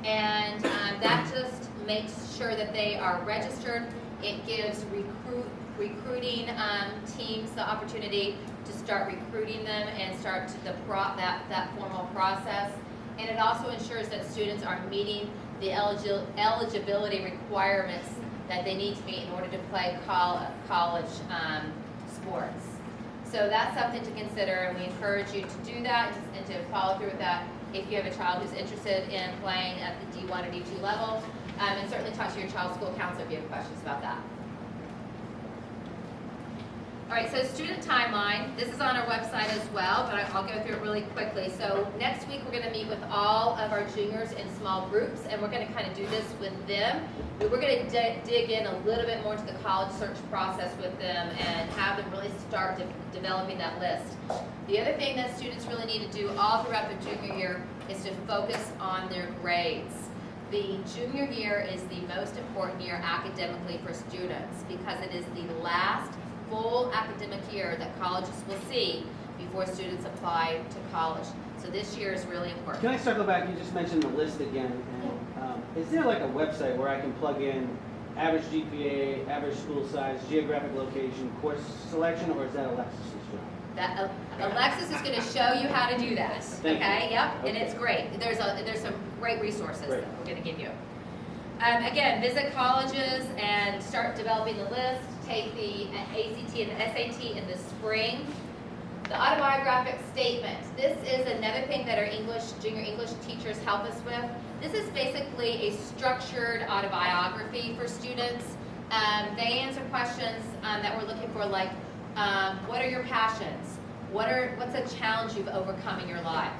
and that just makes sure that they are registered. It gives recruiting teams the opportunity to start recruiting them and start that formal process. And it also ensures that students are meeting the eligibility requirements that they need to meet in order to play college sports. So that's something to consider, and we encourage you to do that and to follow through with that. if you have a child who's interested in playing at the D1 or D2 level, and certainly talk to your child's school counselor if you have questions about that. All right, so student timeline, this is on our website as well, but I'll go through it really quickly. So next week, we're gonna meet with all of our juniors in small groups, and we're gonna kind of do this with them. But we're gonna dig in a little bit more to the college search process with them and have them really start developing that list. The other thing that students really need to do all throughout their junior year is to focus on their grades. The junior year is the most important year academically for students because it is the last full academic year that colleges will see before students apply to college. So this year is really important. Can I circle back? You just mentioned the list again. And, is there like a website where I can plug in average GPA, average school size, geographic location, course selection, or is that Alexis's job? That Alexis is going to show you how to do that. Okay? Yep. Okay. And it's great. There's some great resources that we're going to give you. Again, visit colleges and start developing the list. Take the ACT and the SAT in the spring. The autobiographic statement. This is another thing that our junior English teachers help us with. This is basically a structured autobiography for students. They answer questions that we're looking for, like, what are your passions? What's a challenge you've overcome in your life?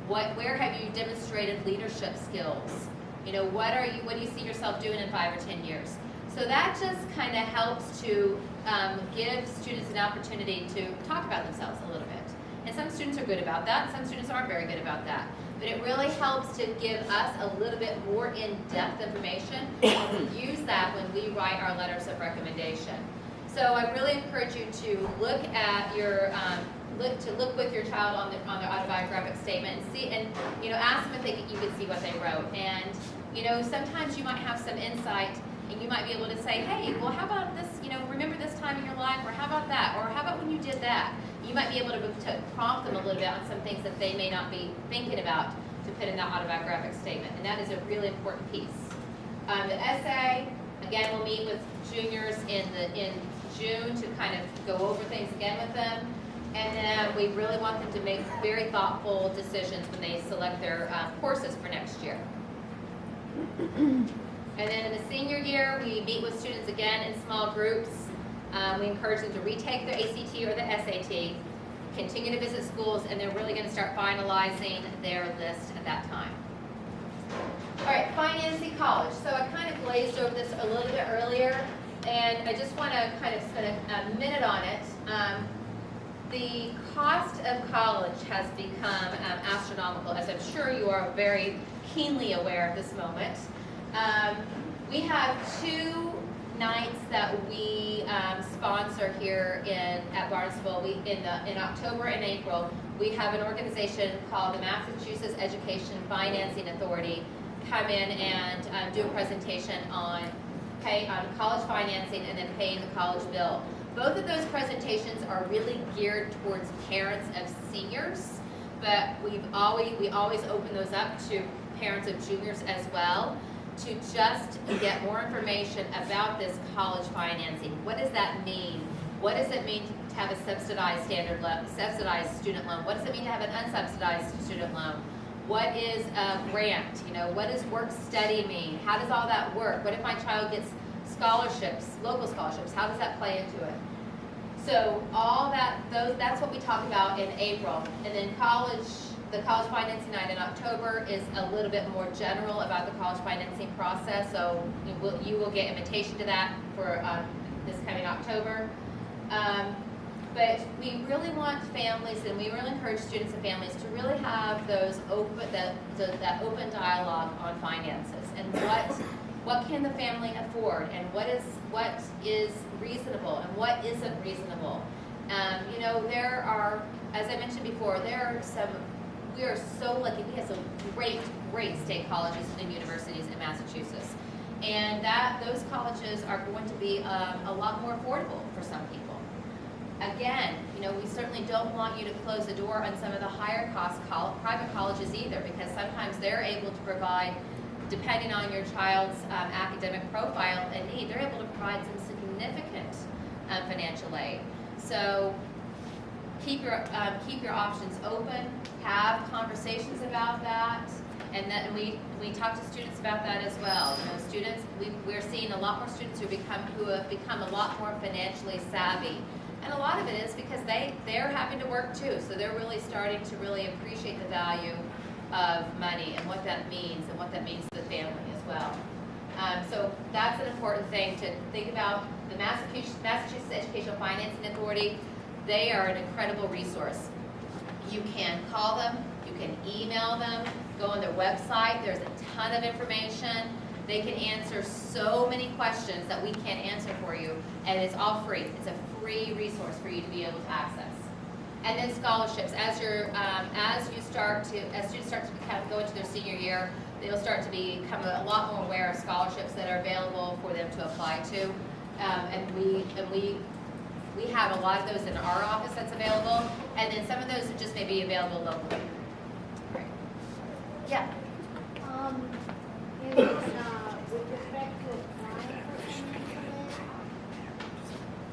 Where have you demonstrated leadership skills? You know, what do you see yourself doing in 5 or 10 years? So that just kind of helps to give students an opportunity to talk about themselves a little bit. And some students are good about that, and some students aren't very good about that. But it really helps to give us a little bit more in-depth information, and we use that when we write our letters of recommendation. So I really encourage you to look at your look with your child on their autobiographic statement and see, and ask them if you could see what they wrote. And sometimes you might have some insight, and you might be able to say, hey, well, how about this? Remember this time in your life, or how about that, or how about when you did that? You might be able to prompt them a little bit on some things that they may not be thinking about to put in that autobiographic statement, and that is a really important piece. The essay, again, we'll meet with juniors in June to kind of go over things again with them. And then we really want them to make very thoughtful decisions when they select their courses for next year. And then in the senior year, we meet with students again in small groups. We encourage them to retake their ACT or the SAT, continue to visit schools, and they're really going to start finalizing their list at that time. All right, financing college. So I kind of glazed over this a little bit earlier, and I just want to kind of spend a minute on it. The cost of college has become astronomical, as I'm sure you are very keenly aware at this moment. We have 2 nights that we sponsor here at Barnesville. In October and April, we have an organization called the Massachusetts Education Financing Authority come in and do a presentation on college financing and then paying the college bill. Both of those presentations are really geared towards parents of seniors, but we always open those up to parents of juniors as well to just get more information about this college financing. What does that mean? What does it mean to have a subsidized subsidized student loan? What does it mean to have an unsubsidized student loan? What is a grant? What does work study mean? How does all that work? What if my child gets scholarships, local scholarships? How does that play into it? So all that's what we talk about in April. And then the college financing night in October is a little bit more general about the college financing process. So you will get invitation to that for this coming October. But we really want families, and we really encourage students and families to really have that open dialogue on finances and what can the family afford, and what is reasonable and what isn't reasonable. There are, as I mentioned before, we are so lucky. We have some great state colleges and universities in Massachusetts, and those colleges are going to be a lot more affordable for some people. Again, we certainly don't want you to close the door on some of the higher cost private colleges either, because sometimes they're able to provide, depending on your child's academic profile and need, they're able to provide some significant financial aid. So keep your options open, have conversations about that, and then we talk to students about that as well. You know, students, we're seeing a lot more students who have become a lot more financially savvy, and a lot of it is because they're having to work too, so they're really starting to really appreciate the value of money and what that means to the family as well. So that's an important thing to think about. The Massachusetts Educational Financing Authority, they are an incredible resource. You can call them, you can email them, go on their website, there's a ton of information. They can answer so many questions that we can't answer for you, and it's all free. It's a free resource for you to be able to access. And then scholarships, as students start to go into their senior year, they'll start to become a lot more aware of scholarships that are available for them to apply to. And we have a lot of those in our office that's available, and then some of those are just maybe available locally. Right. Yeah. With respect to applying for financial aid,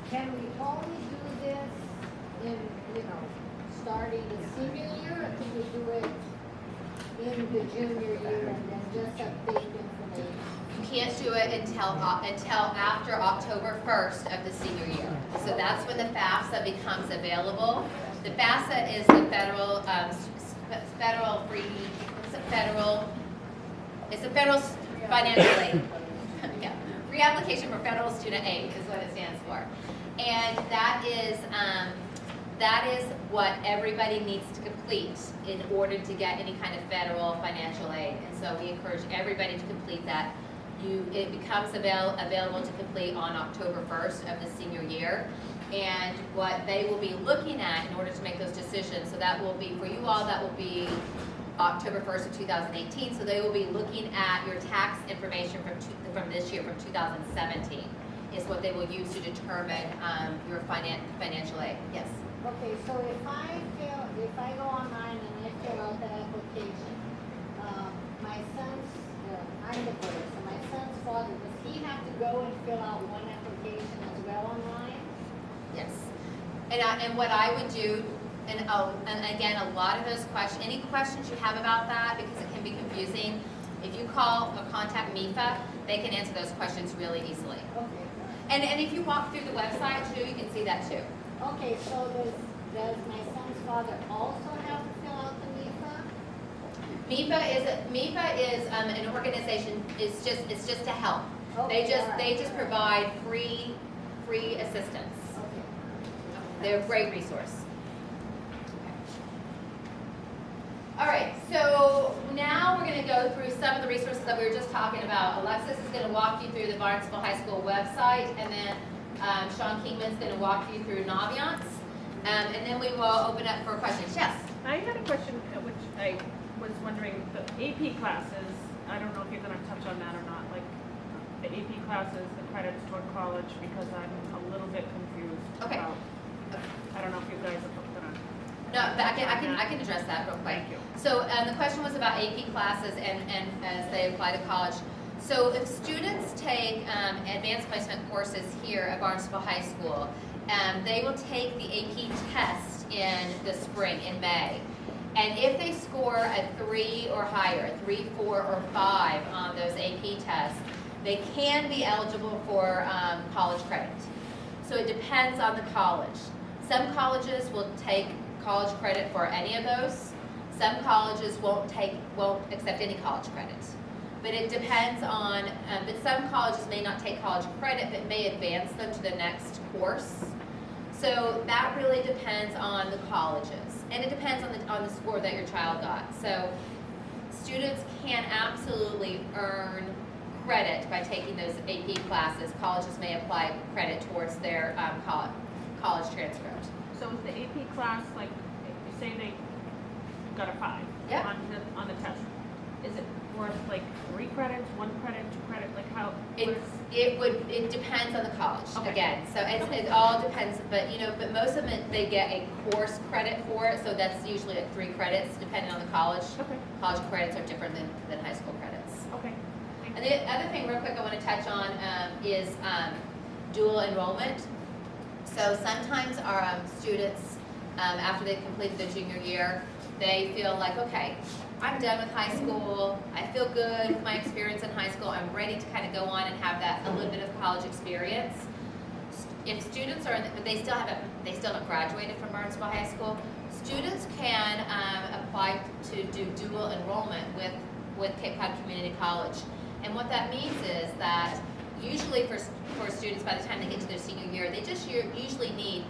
can we only do this in, starting the senior year, or can we do it in the junior year and then just update information? You can't do it until after October 1st of the senior year. So that's when the FAFSA becomes available. The FAFSA is the it's a federal financial aid. Yeah. Free application for federal student aid is what it stands for. And that is what everybody needs to complete in order to get any kind of federal financial aid. And so we encourage everybody to complete that. It becomes available to complete on October 1st of the senior year. And what they will be looking at in order to make those decisions, so that will be, for you all, that will be October 1st of 2018. So they will be looking at your tax information from this year, from 2017, is what they will use to determine your financial aid. Yes? Okay, so if I go online and I fill out the application, my son's, I'm divorced, so my son's father, does he have to go and fill out one application as well online? Yes. And what I would do, and again, a lot of those questions, any questions you have about that, because it can be confusing, if you call or contact MIFA, they can answer those questions really easily. Okay. And if you walk through the website too, you can see that too. Okay, so does my son's father also have to fill out the MIFA? MIFA is an organization. It's just to help. Okay, They just provide free assistance. Okay. They're a great resource. All right, so now we're going to go through some of the resources that we were just talking about. Alexis is going to walk you through the Barnstable High School website, and then Sean Kingman's going to walk you through Naviance, and then we will open up for questions. Yes? I had a question, which I was wondering, the AP classes, I don't know if you're going to touch on that or not, like the AP classes, the credits toward college, because I'm a little bit confused. Okay. About, I don't know if you guys are going to. No, but I can address that real quick. Thank you. So the question was about AP classes and as they apply to college. So if students take advanced placement courses here at Barnstable High School, they will take the AP test in the spring, in May. And if they score a 3 or higher, 3, 4, or 5 on those AP tests, they can be eligible for college credit. So it depends on the college. Some colleges will take college credit for any of those. Some colleges won't accept any college credit. But it depends on, but some colleges may not take college credit, but may advance them to the next course. So that really depends on the colleges. And it depends on the score that your child got. So students can absolutely earn credit by taking those AP classes. Colleges may apply credit towards their college transcript. So is the AP class, like, if you say they got a 5 Yep. on the test, is it worth like 3 credits, 1 credit, 2 credit, like how? It depends on the college, Okay. again, so it all depends, but most of them, they get a course credit for it, so that's usually like 3 credits, depending on the college. Okay. College credits are different than high school credits. Okay. Thank And you. the other thing real quick I want to touch on is dual enrollment. So sometimes our students after they've completed their junior year, they feel like, okay, I'm done with high school, I feel good with my experience in high school, I'm ready to kind of go on and have that, a little bit of college experience. If students are, but they still haven't graduated from Barnesville High School, students can apply to do dual enrollment with Cape Cod Community College. And what that means is that usually for students, by the time they get to their senior year, they just usually need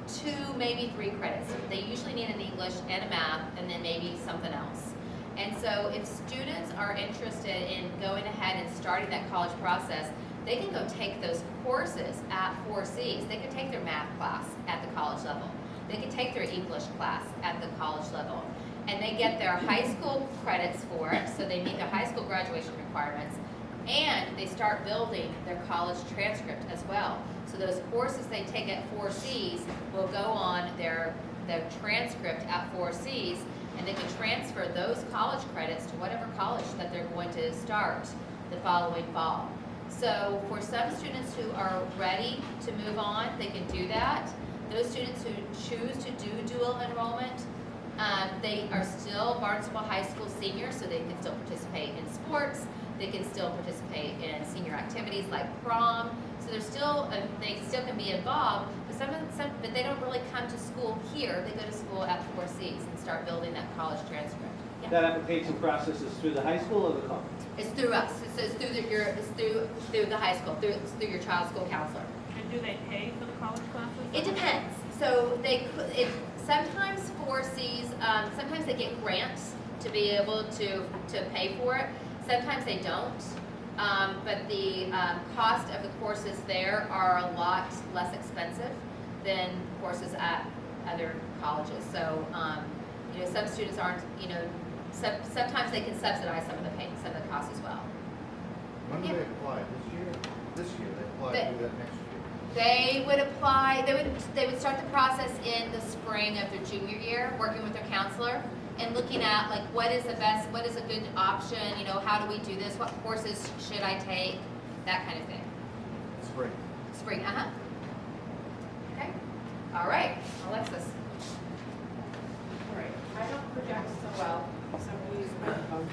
2, maybe 3 credits. They usually need an English and a math, and then maybe something else. And so if students are interested in going ahead and starting that college process, they can go take those courses at 4Cs. They can take their math class at the college level. They can take their English class at the college level. And they get their high school credits for it, so they meet their high school graduation requirements. And they start building their college transcript as well. So those courses they take at 4Cs will go on their transcript at 4Cs, and they can transfer those college credits to whatever college that they're going to start the following fall. So for some students who are ready to move on, they can do that. Those students who choose to do dual enrollment, they are still Barnesville High School seniors, so they can still participate in sports. They can still participate in senior activities like prom. So they're still, they still can be involved, but they don't really come to school here. They go to school at 4Cs and start building that college transcript. Yeah. That application process is through the high school or the college? It's through us. It's through the high school. It's through your child's school counselor. And do they pay for the college classes? It depends. So sometimes 4Cs, sometimes they get grants to be able to pay for it. Sometimes they don't. But the cost of the courses there are a lot less expensive than courses at other colleges. So, some students aren't, sometimes they can subsidize some of the costs as well. When do they apply? This year they apply to do that next year? They would apply, they would start the process in the spring of their junior year, working with their counselor and looking at like what is a good option, how do we do this, what courses should I take, that kind of thing. Spring, Okay, all right, Alexis. All right, I don't project so well, so I'm going to use the microphone.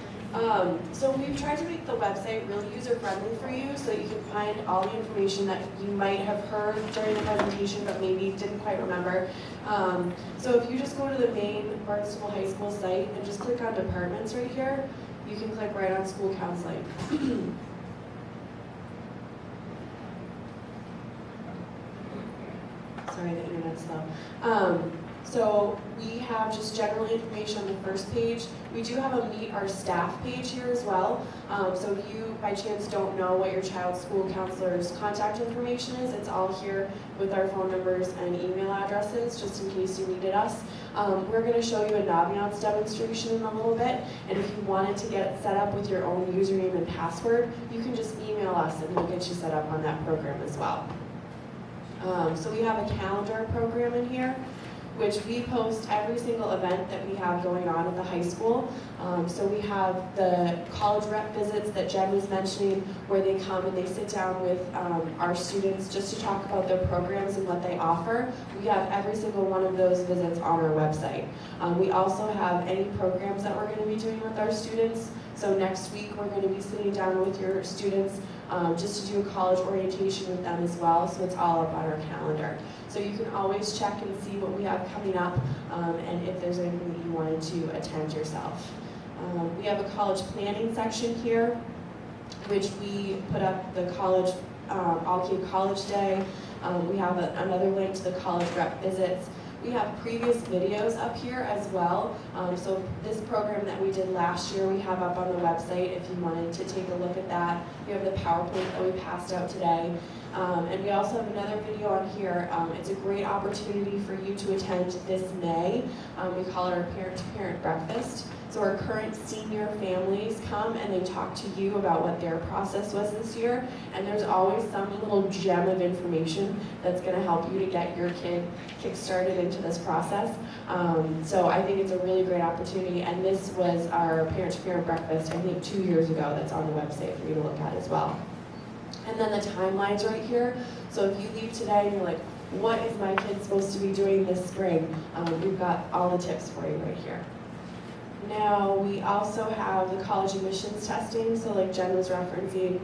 So we've tried to make the website really user-friendly for you so that you can find all the information that you might have heard during the presentation but maybe didn't quite remember. So if you just go to the main Barnstable High School site and just click on departments right here, you can click right on school counseling. Sorry, the internet's slow. So we have just general information on the first page. We do have a meet our staff page here as well. So if you by chance don't know what your child's school counselor's contact information is, it's all here with our phone numbers and email addresses just in case you needed us. We're going to show you a Naviance demonstration in a little bit, and if you wanted to get it set up with your own username and password, you can just email us and we'll get you set up on that program as well. So we have a calendar program in here, which we post every single event that we have going on at the high school. So we have the college rep visits that Jen was mentioning, where they come and they sit down with our students just to talk about their programs and what they offer. We have every single one of those visits on our website. We also have any programs that we're going to be doing with our students. So next week we're going to be sitting down with your students just to do a college orientation with them as well. So it's all up on our calendar. So you can always check and see what we have coming up and if there's anything that you wanted to attend yourself. We have a college planning section here, which we put up the college, All Cape College Day. We have another link to the college rep visits. We have previous videos up here as well. So this program that we did last year, we have up on the website if you wanted to take a look at that. We have the PowerPoint that we passed out today. And we also have another video on here. It's a great opportunity for you to attend this May. We call it our parent-to-parent breakfast. So our current senior families come and they talk to you about what their process was this year. And there's always some little gem of information that's going to help you to get your kid kick-started into this process. So I think it's a really great opportunity. And this was our parent-to-parent breakfast, I think 2 years ago, that's on the website for you to look at as well. And then the timelines right here. So if you leave today and you're like, what is my kid supposed to be doing this spring? We've got all the tips for you right here. Now, we also have the college admissions testing, so like Jen was referencing,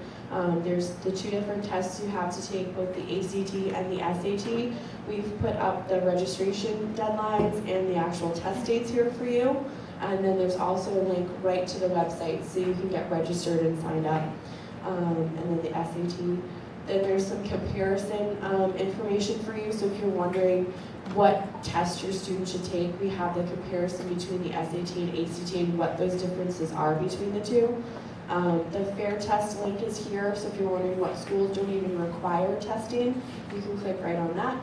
there's the 2 different tests you have to take, both the ACT and the SAT. We've put up the registration deadlines and the actual test dates here for you. And then there's also a link right to the website so you can get registered and signed up. And then the SAT. Then there's some comparison information for you, so if you're wondering what test your student should take, we have the comparison between the SAT and ACT and what those differences are between the two. The FAIR test link is here, so if you're wondering what schools don't even require testing, you can click right on that.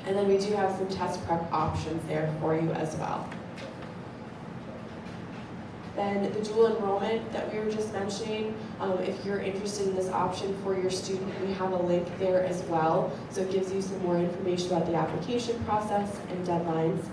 And then we do have some test prep options there for you as well. Then the dual enrollment that we were just mentioning, if you're interested in this option for your student, we have a link there as well. So it gives you some more information about the application process and deadlines.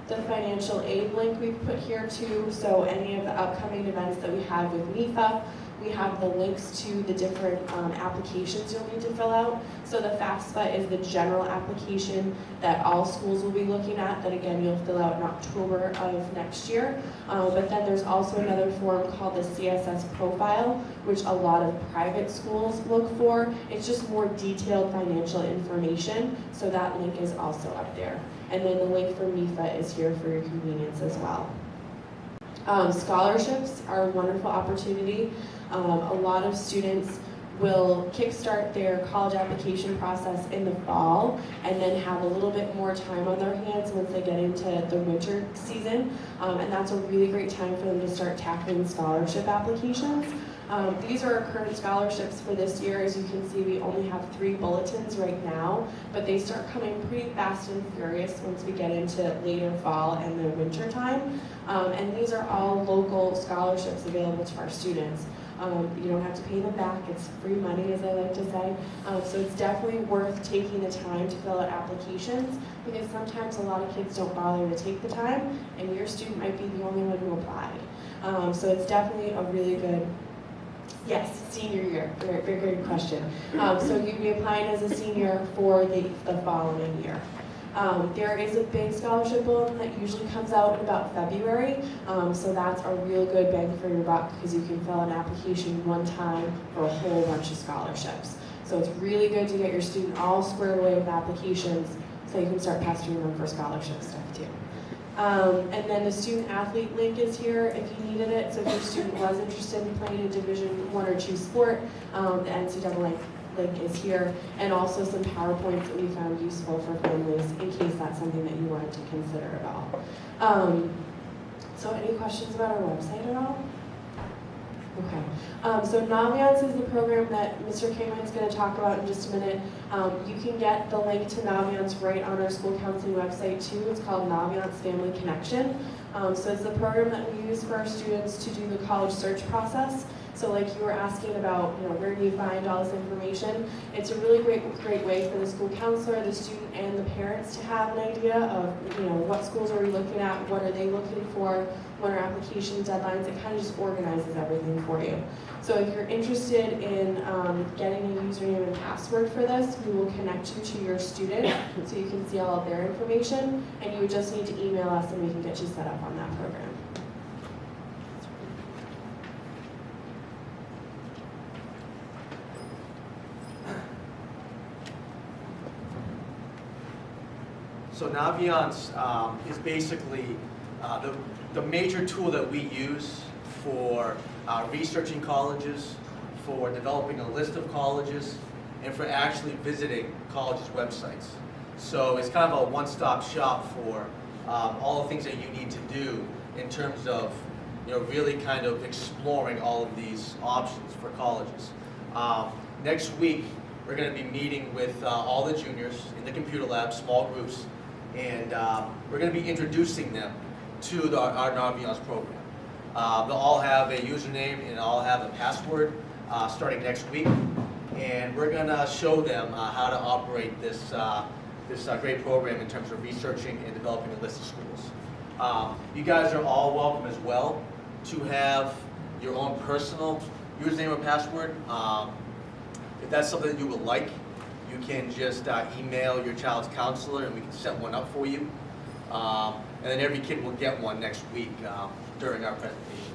The financial aid link we've put here too, so any of the upcoming events that we have with NEFA, we have the links to the different applications you'll need to fill out. So the FAFSA is the general application that all schools will be looking at, that again you'll fill out in October of next year. But then there's also another form called the CSS profile, which a lot of private schools look for. It's just more detailed financial information, so that link is also up there. And then the link for NEFA is here for your convenience as well. Scholarships are a wonderful opportunity. A lot of students will kickstart their college application process in the fall and then have a little bit more time on their hands once they get into the winter season. And that's a really great time for them to start tackling scholarship applications. These are our current scholarships for this year. As you can see, we only have 3 bulletins right now, but they start coming pretty fast and furious once we get into later fall and the winter time. And these are all local scholarships available to our students. You don't have to pay them back. It's free money, as I like to say. So it's definitely worth taking the time to fill out applications, because sometimes a lot of kids don't bother to take the time, and your student might be the only one who applied. So it's definitely a really good, yes, senior year. Very, very good question. So you'd be applying as a senior for the following year. There is a big scholarship bulletin that usually comes out in about February, so that's a real good bang for your buck, because you can fill out an application one time for a whole bunch of scholarships. So it's really good to get your student all squared away with applications so you can start pestering them for scholarship stuff too. And then the student athlete link is here if you needed it, so if your student was interested in playing a Division I or II sport, the NCAA link is here, and also some PowerPoints that we found useful for families in case that's something that you wanted to consider at all. So any questions about our website at all? Okay. So Naviance is the program that Mr. Kingman's going to talk about in just a minute. You can get the link to Naviance right on our school counseling website too. It's called Naviance Family Connection. So it's the program that we use for our students to do the college search process. So like you were asking about, where do you find all this information? It's a really great way for the school counselor, the student, and the parents to have an idea of, what schools are we looking at, what are they looking for, what are application deadlines. It kind of just organizes everything for you. So if you're interested in getting a username and password for this, we will connect you to your student so you can see all of their information, and you would just need to email us and we can get you set up on that program. So Naviance is basically the major tool that we use for researching colleges, for developing a list of colleges, and for actually visiting colleges' websites. So it's kind of a one-stop shop for all the things that you need to do in terms of really kind of exploring all of these options for colleges. Next week, we're going to be meeting with all the juniors in the computer lab, small groups, and we're going to be introducing them to our Naviance program. They'll all have a username and all have a password starting next week, and we're going to show them how to operate this great program in terms of researching and developing a list of schools. You guys are all welcome as well to have your own personal username or password. If that's something that you would like, you can just email your child's counselor and we can set one up for you. And then every kid will get one next week during our presentation.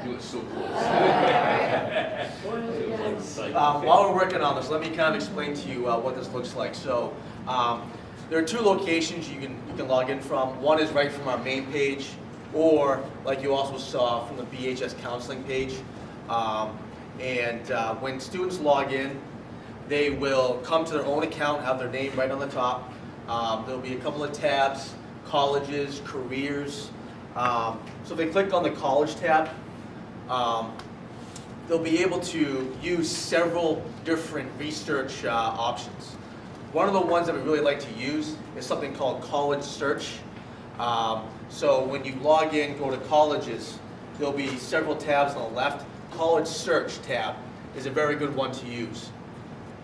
Do it so close. While we're working on this, let me kind of explain to you what this looks like. So there are two locations you can log in from. One is right from our main page, or like you also saw from the BHS counseling page. When students log in, they will come to their own account, have their name right on the top. There'll be a couple of tabs, colleges, careers. So if they click on the college tab, they'll be able to use several different research options. One of the ones that we really like to use is something called college search. So when you log in, go to colleges, there'll be several tabs on the left. College search tab is a very good one to use.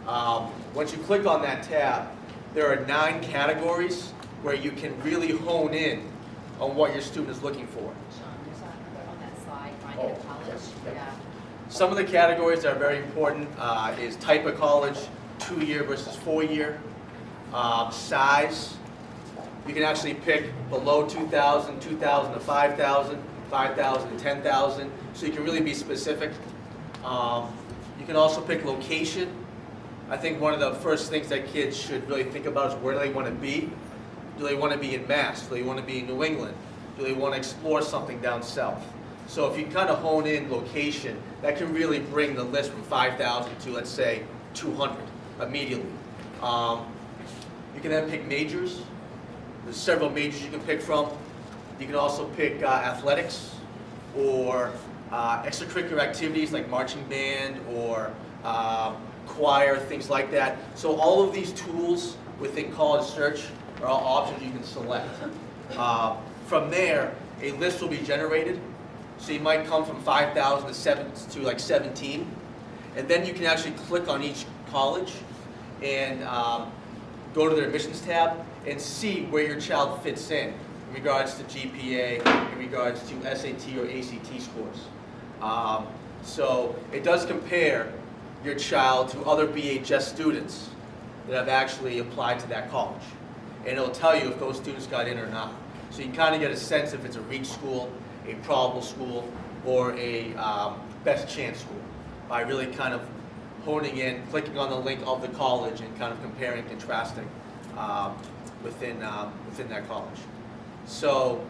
Once you click on that tab, there are 9 categories where you can really hone in on what your student is looking for. Sean, there's on that slide, finding a college, yeah. Some of the categories that are very important is type of college, 2-year versus 4-year, size. You can actually pick below 2,000, 2,000 to 5,000, 5,000 to 10,000, so you can really be specific. You can also pick location. I think one of the first things that kids should really think about is where do they want to be? Do they want to be in Mass? Do they want to be in New England? Do they want to explore something down south? So if you kind of hone in location, that can really bring the list from 5,000 to, let's say, 200 immediately. You can then pick majors. There's several majors you can pick from. You can also pick athletics or extracurricular activities like marching band or choir, things like that. So all of these tools within College Search are all options you can select. From there, a list will be generated. So you might come from 5,000 to like 17. And then you can actually click on each college and go to their admissions tab and see where your child fits in regards to GPA, in regards to SAT or ACT scores. So it does compare your child to other BHS students that have actually applied to that college. And it'll tell you if those students got in or not. So you can kind of get a sense if it's a reach school, a probable school, or a best chance school by really kind of honing in, clicking on the link of the college and kind of comparing, contrasting within that college. So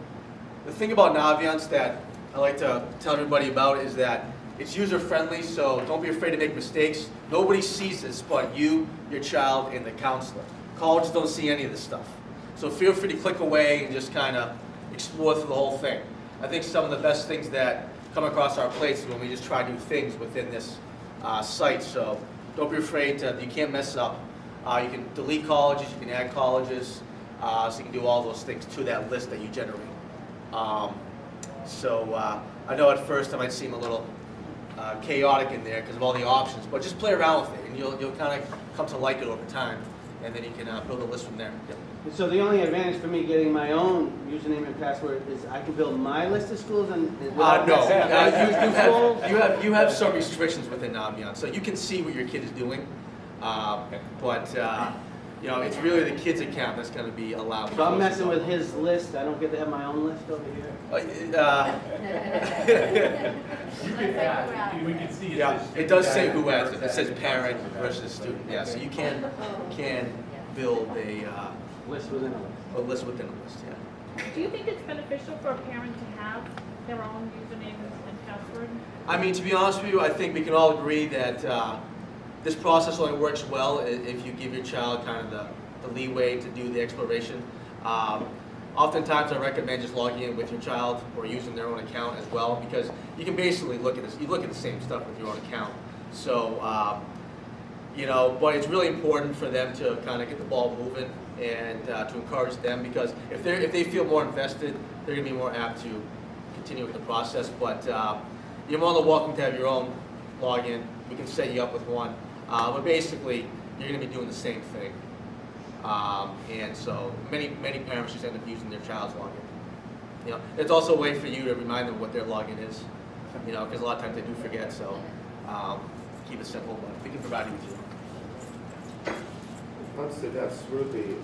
the thing about Naviance that I like to tell everybody about is that it's user-friendly, so don't be afraid to make mistakes. Nobody sees this but you, your child, and the counselor. Colleges don't see any of this stuff. So feel free to click away and just kind of explore through the whole thing. I think some of the best things that come across our plates is when we just try new things within this site. So don't be afraid to, you can't mess up. You can delete colleges, you can add colleges, so you can do all those things to that list that you generate. I know at first it might seem a little chaotic in there because of all the options, but just play around with it and you'll kind of come to like it over time, and then you can build a list from there. Yep. So the only advantage for me getting my own username and password is I can build my list of schools and No, schools? you have some restrictions within Naviance, so you can see what your kid is doing, but you know, it's really the kid's account that's going to be allowed. So I'm messing with his list. I don't get to have my own list over here. You can add, we can see it. Yeah, it does say who adds it. It says parent versus student. Yeah, so you can build a List within a list. list within a list. Yeah. Do you think it's beneficial for a parent to have their own username and password? I mean, to be honest with you, I think we can all agree that this process only works well if you give your child kind of the leeway to do the exploration. Oftentimes I recommend just logging in with your child or using their own account as well, because you can basically look at this, you look at the same stuff with your own account. So, you know, but it's really important for them to kind of get the ball moving and to encourage them, because if they feel more invested, they're going to be more apt to continue with the process. But you're more than welcome to have your own login. We can set you up with one. But basically, you're going to be doing the same thing. And so many parents just end up using their child's login. You know, it's also a way for you to remind them what their login is. You know, because a lot of times they do forget. So keep it simple, but we can provide it with you. Once that's through the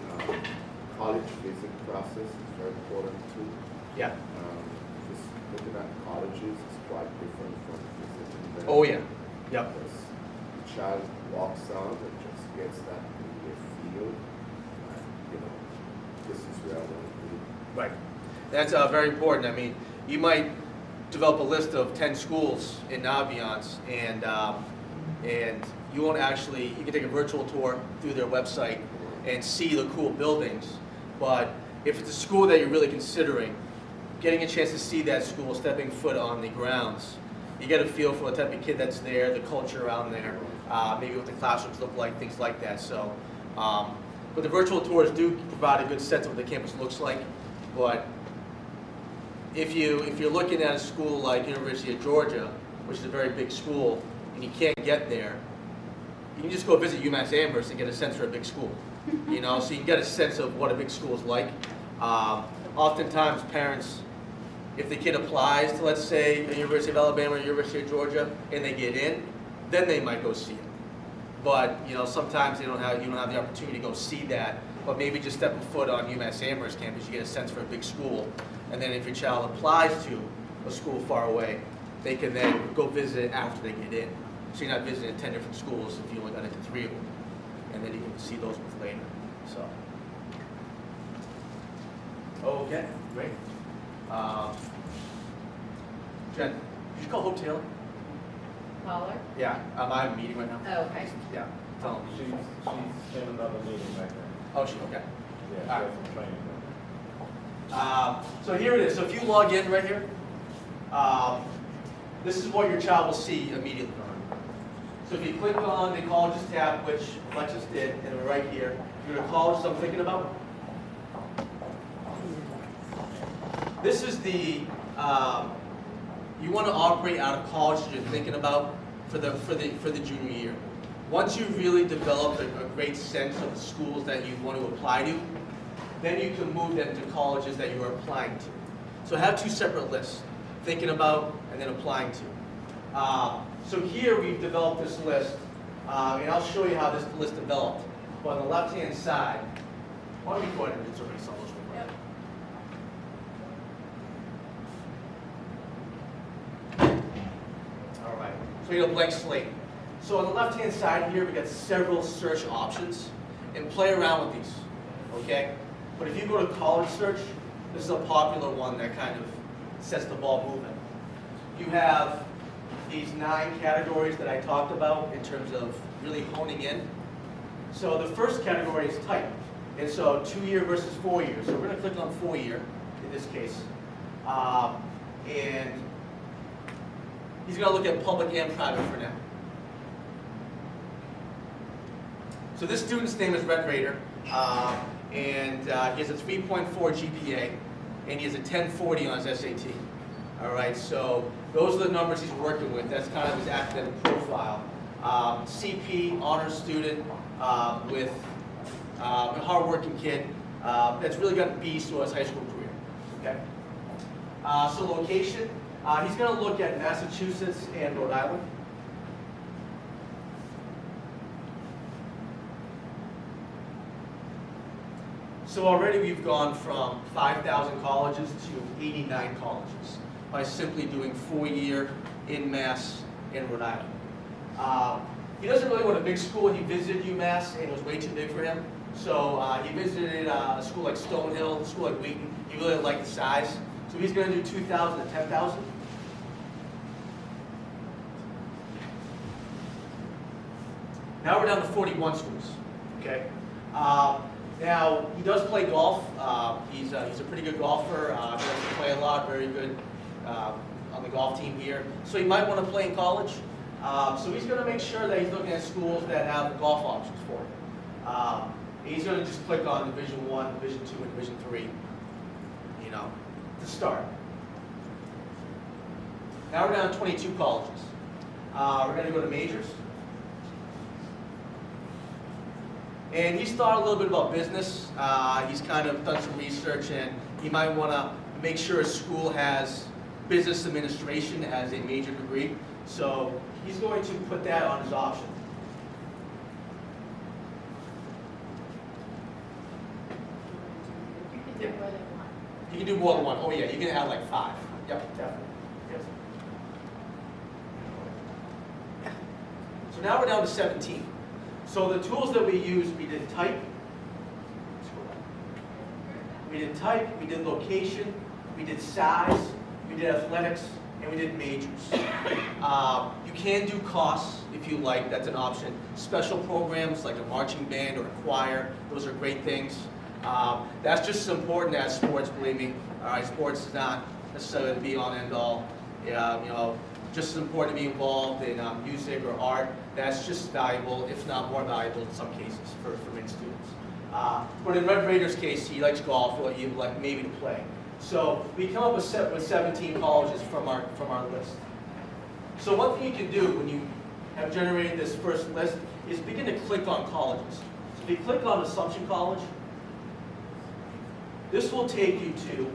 college visit process is very important too. Yeah. Just looking at colleges is quite different from visiting them. Oh yeah. Yep. Because the child walks out and just gets that immediate feel, you know, this is where I want to be. Right. That's very important. I mean, you might develop a list of 10 schools in Naviance, and you won't actually, you can take a virtual tour through their website and see the cool buildings, but if it's a school that you're really considering, getting a chance to see that school, stepping foot on the grounds, you get a feel for the type of kid that's there, the culture around there, maybe what the classrooms look like, things like that. So, but the virtual tours do provide a good sense of what the campus looks like. But if you're looking at a school like University of Georgia, which is a very big school, and you can't get there, you can just go visit UMass Amherst and get a sense for a big school. You know, so you can get a sense of what a big school is like. Oftentimes, parents, if the kid applies to, let's say, the University of Alabama or University of Georgia, and they get in, then they might go see it. But you know, sometimes you don't have the opportunity to go see that. But maybe just stepping foot on UMass Amherst campus, you get a sense for a big school. And then if your child applies to a school far away, they can then go visit it after they get in. So you're not visiting 10 different schools if you only got into 3 of them, and then you can see those ones later. So. Okay, great. Jen, did you call Hope Taylor? Caller? Yeah, I'm in a meeting right now. Oh, okay. Yeah, tell them. She's in another meeting right now. Oh, she, okay. Yeah, All right. she has some training. So here it is. So if you log in right here, this is what your child will see immediately. So if you click on the colleges tab, which Alexis did, and we're right here, you're the college I'm thinking about. This is the, you want to operate out of college that you're thinking about for the junior year. Once you really develop a great sense of the schools that you want to apply to, then you can move them to colleges that you are applying to. So have 2 separate lists, thinking about and then applying to. So here we've developed this list, and I'll show you how this list developed. But on the left-hand side, why don't we go ahead and insert some of those real quick. All right, so we have a blank slate. So on the left-hand side here, we got several search options, and play around with these, okay? But if you go to college search, this is a popular one that kind of sets the ball moving. You have these 9 categories that I talked about in terms of really honing in. So the first category is type. And so 2-year versus 4-year. So we're going to click on 4-year. in this case. And he's going to look at public and private for now. So this student's name is Red Raider, and he has a 3.4 GPA, and he has a 1040 on his SAT. All right, so those are the numbers he's working with. That's kind of his academic profile. CP, honors student, with a hardworking kid that's really got B's to his high school career. Okay. So location, he's going to look at Massachusetts and Rhode Island. So already we've gone from 5,000 colleges to 89 colleges by simply doing 4-year in Mass in Rhode Island. He doesn't really want a big school. He visited UMass and it was way too big for him. So he visited a school like Stonehill, a school like Wheaton. He really liked the size. So he's going to do 2,000 to 10,000. Now we're down to 41 schools. Okay. Now, he does play golf. He's a pretty good golfer. He likes to play a lot, very good on the golf team here. So he might want to play in college. So he's going to make sure that he's looking at schools that have golf options for him. He's going to just click on Division 1, Division 2, and Division 3, you know, to start. Now we're down to 22 colleges. We're going to go to majors. And he's thought a little bit about business. He's kind of done some research, and he might want to make sure his school has business administration as a major degree. So he's going to put that on his option. You can do more than one. You can do more than one. Oh yeah, you can add like 5. Yep, definitely. Yes. So now we're down to 17. So the tools that we use, we did type, we did location, we did size, we did athletics, and we did majors. You can do costs if you like, that's an option. Special programs like a marching band or a choir, those are great things. That's just as important as sports, believe me. All right, sports is not necessarily the be-all and end-all. You know, just as important to be involved in music or art. That's just valuable, if not more valuable in some cases for many students. But in Red Raider's case, he likes golf, or he'd like maybe to play. So we come up with 17 colleges from our list. So one thing you can do when you have generated this first list is begin to click on colleges. So if you click on Assumption College, this will take you to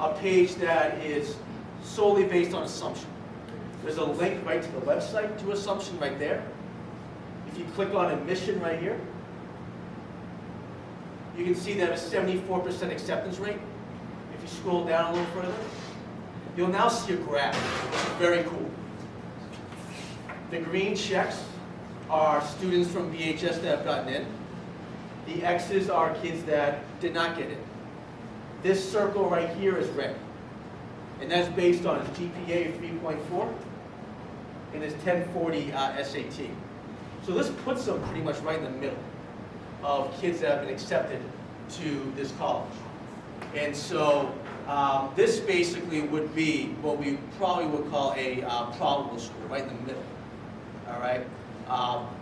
a page that is solely based on Assumption. There's a link right to the website to Assumption right there. If you click on Admission right here, you can see that a 74% acceptance rate. If you scroll down a little further, you'll now see a graph, which is very cool. The green checks are students from BHS that have gotten in. The X's are kids that did not get in. This circle right here is red. And that's based on his GPA of 3.4 and his 1040 SAT. So this puts them pretty much right in the middle of kids that have been accepted to this college. And so this basically would be what we probably would call a probable school, right in the middle. All right?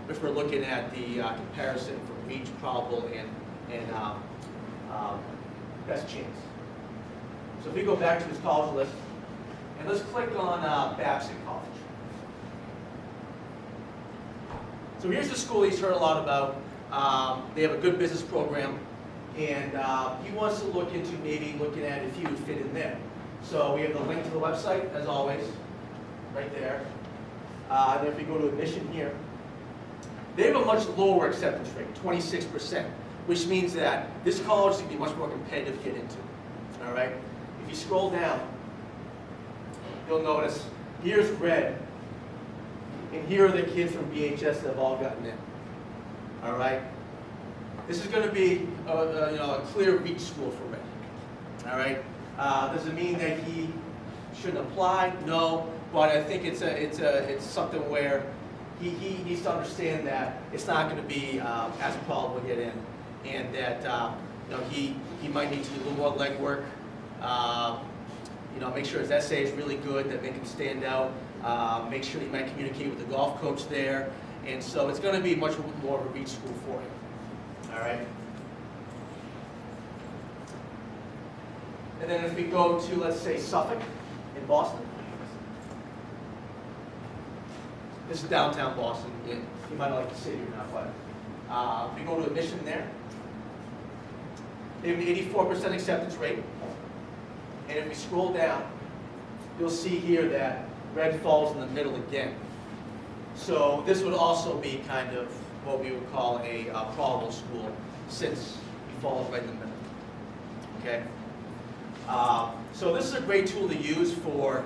If we're looking at the comparison from reach, probable, and best chance. So if we go back to this college list, and let's click on Babson College. So here's the school he's heard a lot about. They have a good business program, and he wants to look into maybe looking at if he would fit in there. So we have the link to the website, as always, right there. And then if we go to admission here, they have a much lower acceptance rate, 26%, which means that this college is going to be much more competitive to get into. All right? If you scroll down, you'll notice here's red, and here are the kids from BHS that have all gotten in. All right? This is going to be a clear reach school for Red. All right? Does it mean that he shouldn't apply? No, but I think it's something where he needs to understand that it's not going to be as probable to get in. and that he might need to do a little more legwork. Make sure his essay is really good, that make him stand out. Make sure he might communicate with the golf coach there, and so it's going to be much more of a reach school for him. All right. And then if we go to, let's say, Suffolk in Boston. This is downtown Boston. You might not like the city or not, but if we go to admission there, they have an 84% acceptance rate. And if we scroll down, you'll see here that red falls in the middle again. So this would also be kind of what we would call a probable school, since it falls right in the middle. Okay? So this is a great tool to use for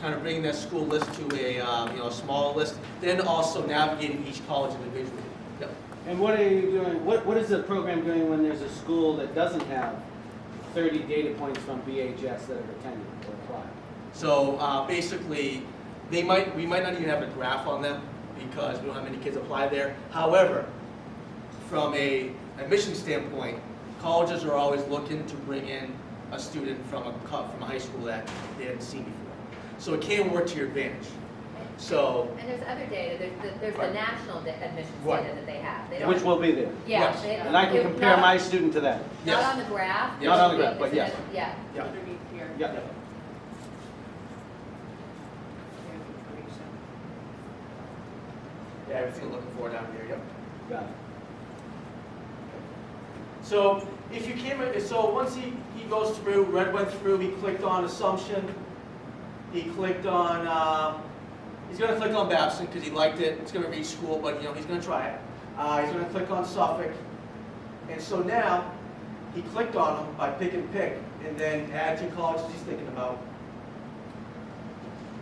kind of bringing that school list to a smaller list, then also navigating each college individually. Yep. And what are you doing? What is the program doing when there's a school that doesn't have 30 data points from BHS that have attended or applied? So basically, we might not even have a graph on them because we don't have many kids apply there. However, from a admission standpoint, colleges are always looking to bring in a student from a high school that they hadn't seen before. So it can work to your advantage. So. And there's other data. There's Right. the national admissions Right. data that they have. They don't Which will be there. Yeah. Yes. they- And I can it- compare not- my student to that. Yes. Not on the graph. Yes. Not on the graph, but yes. Yeah. Yeah. Underneath here. Yeah. Yeah, everything we're looking for down here. Yep. Got it. So if you once he goes through, Red went through, he clicked on assumption, he clicked on, he's going to click on Babson because he liked it. It's going to reach school, but he's going to try it. He's going to click on Suffolk. And so now, he clicked on them by pick and pick, and then add two colleges he's thinking about.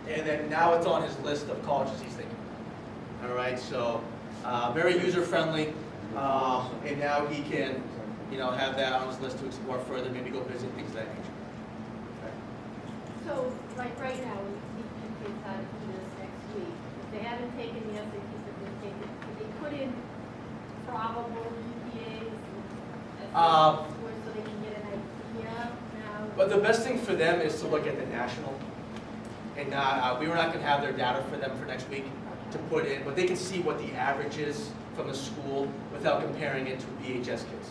And then now it's on his list of colleges he's thinking about. All right, so very user-friendly, and now he can have that on his list to explore further, maybe go visit, things of that nature. Okay. So, like right now, we keep kids out of this next week. If they haven't taken the SATs, if they take it, can they put in probable GPAs so they can get an idea now? But the best thing for them is to look at the national. And we were not going to have their data for them for next week to put in, but they can see what the average is from the school without comparing it to BHS kids.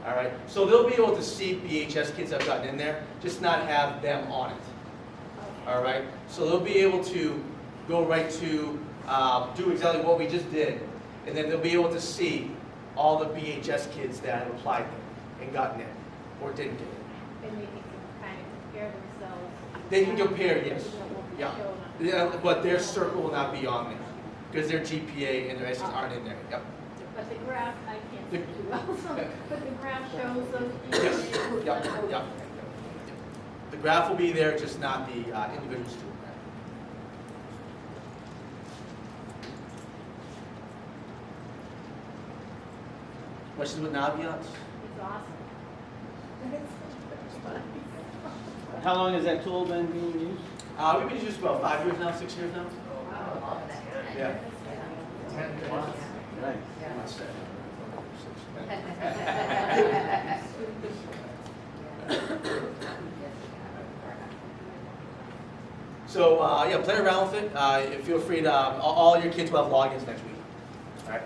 All right, so they'll be able to see BHS kids that have gotten in there, just not have them on it. All right, so they'll be able to go right to do exactly what we just did, and then they'll be able to see all the BHS kids that have applied there and gotten in, or didn't get in. And they can kind of compare themselves. They can compare, yes. Yeah. Yeah, but their circle will not be on there, because their GPA and their SATs aren't in there. Yep. But the graph, I can't see too well, so, but the graph shows those Yes. GPAs. Yep. Yep. The graph will be there, just not the individual student graph. Questions with Naviance? It's awesome. How long has that tool been being used? We've been used about 5 years now, 6 years now. Yeah. Right. So, play around with it. Feel free to, all your kids will have logins next week. All right?